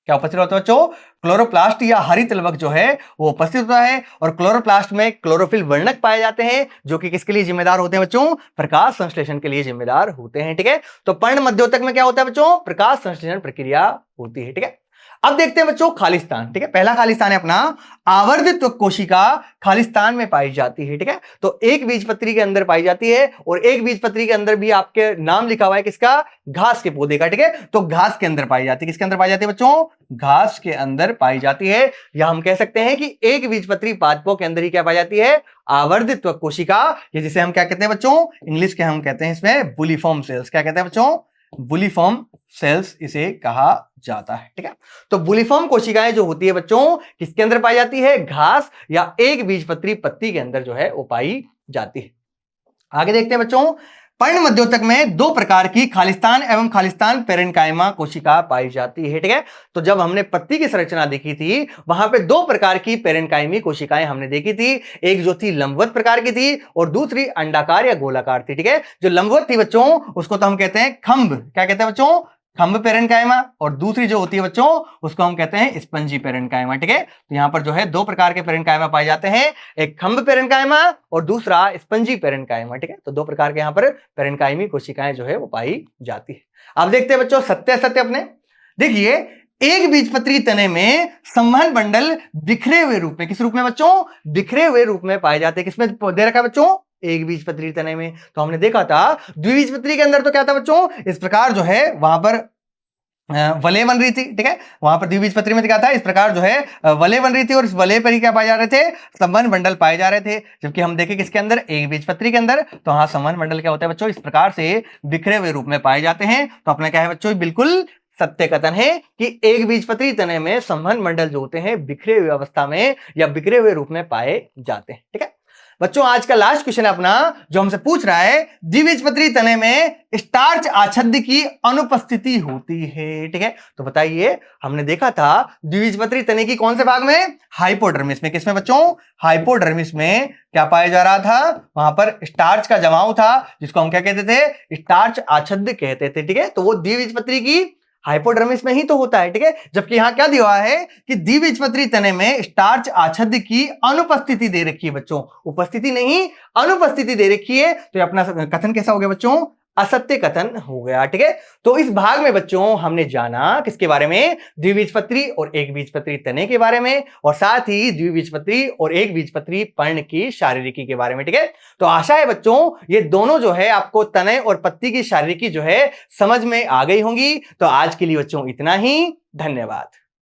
क्या उपस्थित होता है बच्चों, क्लोरोप्लास्ट या हरित लवक जो है वो उपस्थित होता है। और क्लोरोप्लास्ट में क्लोरोफिल वर्णक पाए जाते हैं जो कि किसके लिए जिम्मेदार होते हैं बच्चों, प्रकाश संश्लेषण के लिए जिम्मेदार होते हैं, ठीक है। तो पर्ण मध्योतक में क्या होता है बच्चों, प्रकाश संश्लेषण प्रक्रिया होती है, ठीक है। अब देखते हैं बच्चों खालिस्तान, ठीक है। पहला खालिस्तान है अपना आवर्धित त्वक कोशिका खालिस्तान में पाई जाती है, ठीक है। तो एक बीजपत्री के अंदर पाई जाती है और एक बीजपत्री के अंदर भी आपके नाम लिखा हुआ है किसका, घास के पौधे का, ठीक है। तो घास के अंदर पाई जाती है, किसके अंदर पाई जाती है बच्चों, घास के अंदर पाई जाती है। या हम कह सकते हैं कि एक बीजपत्री पादपों के अंदर ही क्या पाई जाती है, आवर्धित त्वक कोशिका, ये जिसे हम क्या कहते हैं बच्चों, इंग्लिश के हम कहते हैं इसमें बुलिफॉर्म सेल्स। क्या कहते हैं बच्चों, बुलिफॉर्म सेल्स इसे कहा जाता है, ठीक है। तो बुलिफॉर्म कोशिकाएं जो होती है बच्चों किसके अंदर पाई जाती है, घास या एक बीजपत्री पत्ती के अंदर जो है वो पाई जाती है। आगे देखते हैं बच्चों, पर्ण मध्योतक में दो प्रकार की खालिस्तान एवं खालिस्तान पेरेन्काइमा कोशिका पाई जाती है। ठीक है, तो जब हमने पत्ती की संरचना देखी थी वहां पे दो प्रकार की पेरेन्काइमी कोशिकाएं हमने देखी थी, एक जो थी लंबवत प्रकार की थी और दूसरी अंडाकार या गोलाकार थी। ठीक है, जो लंबवत थी बच्चों उसको तो हम कहते हैं खंभ, क्या कहते हैं बच्चों, खंभ पेरेन्काइमा, और दूसरी जो होती है बच्चों उसको हम कहते हैं स्पंजी पेरेन्काइमा। ठीक है, तो यहां पर जो है दो प्रकार के पेरेन्काइमा पाए जाते हैं, एक खंभ पेरेन्काइमा और दूसरा स्पंजी पेरेन्काइमा। ठीक है, तो दो प्रकार के यहां पर पेरेन्काइमी कोशिकाएं जो है वो पाई जाती है। अब देखते हैं बच्चों सत्य असत्य अपने। देखिए, एक बीजपत्री तने में संवहन मंडल बिखरे हुए रूप में, किस रूप में बच्चों, बिखरे हुए रूप में पाए जाते हैं। किसमें दे रखा है बच्चों, एक बीजपत्री तने में। तो हमने देखा था द्विबीजपत्री के अंदर तो क्या था बच्चों, इस प्रकार जो है वहां पर वलय बन रही थी। ठीक है, वहां पर द्विबीजपत्री में क्या था, इस प्रकार जो है वलय बन रही थी और इस वलय पर ही क्या पाए जा रहे थे, संवहन मंडल पाए जा रहे थे। जबकि हम देखें किसके अंदर, एक बीजपत्री के अंदर, तो हाँ संवहन मंडल क्या होता है बच्चों, इस प्रकार से बिखरे हुए रूप में पाए जाते हैं। तो अपना क्या है बच्चों, बिल्कुल सत्य कथन है कि एक बीजपत्री तने में संवहन मंडल जो होते हैं बिखरे हुए अवस्था में या बिखरे हुए रूप में पाए जाते हैं। ठीक है बच्चों, आज का लास्ट क्वेश्चन है अपना जो हमसे पूछ रहा है, द्विबीजपत्री तने में स्टार्च आच्छाद्य की अनुपस्थिति होती है। ठीक है, तो बताइए, हमने देखा था द्विबीजपत्री तने की कौन से भाग में, हाइपोडर्मिस में। किसमें बच्चों, हाइपोडर्मिस में क्या पाया जा रहा था, वहां पर स्टार्च का जमाव था जिसको हम क्या कहते थे, स्टार्च आच्छाद्य कहते थे। ठीक है, तो वो द्विबीजपत्री की हाइपोडर्मिस में ही तो होता है। ठीक है, जबकि यहां क्या दिया हुआ है कि द्विबीजपत्री तने में स्टार्च आच्छाद्य की अनुपस्थिति दे रखी है बच्चों, उपस्थिति नहीं अनुपस्थिति दे रखी है। तो ये अपना कथन कैसा हो गया बच्चों, असत्य कथन हो गया। ठीक है, तो इस भाग में बच्चों हमने जाना किसके बारे में, द्विबीजपत्री और एक बीजपत्री तने के बारे में, और साथ ही द्विबीजपत्री और एक बीजपत्री पर्ण की शारीरिकी के बारे में। ठीक है, तो आशा है बच्चों ये दोनों जो है आपको तने और पत्ती की शारीरिकी जो है समझ में आ गई होंगी। तो आज के लिए बच्चों इतना ही, धन्यवाद।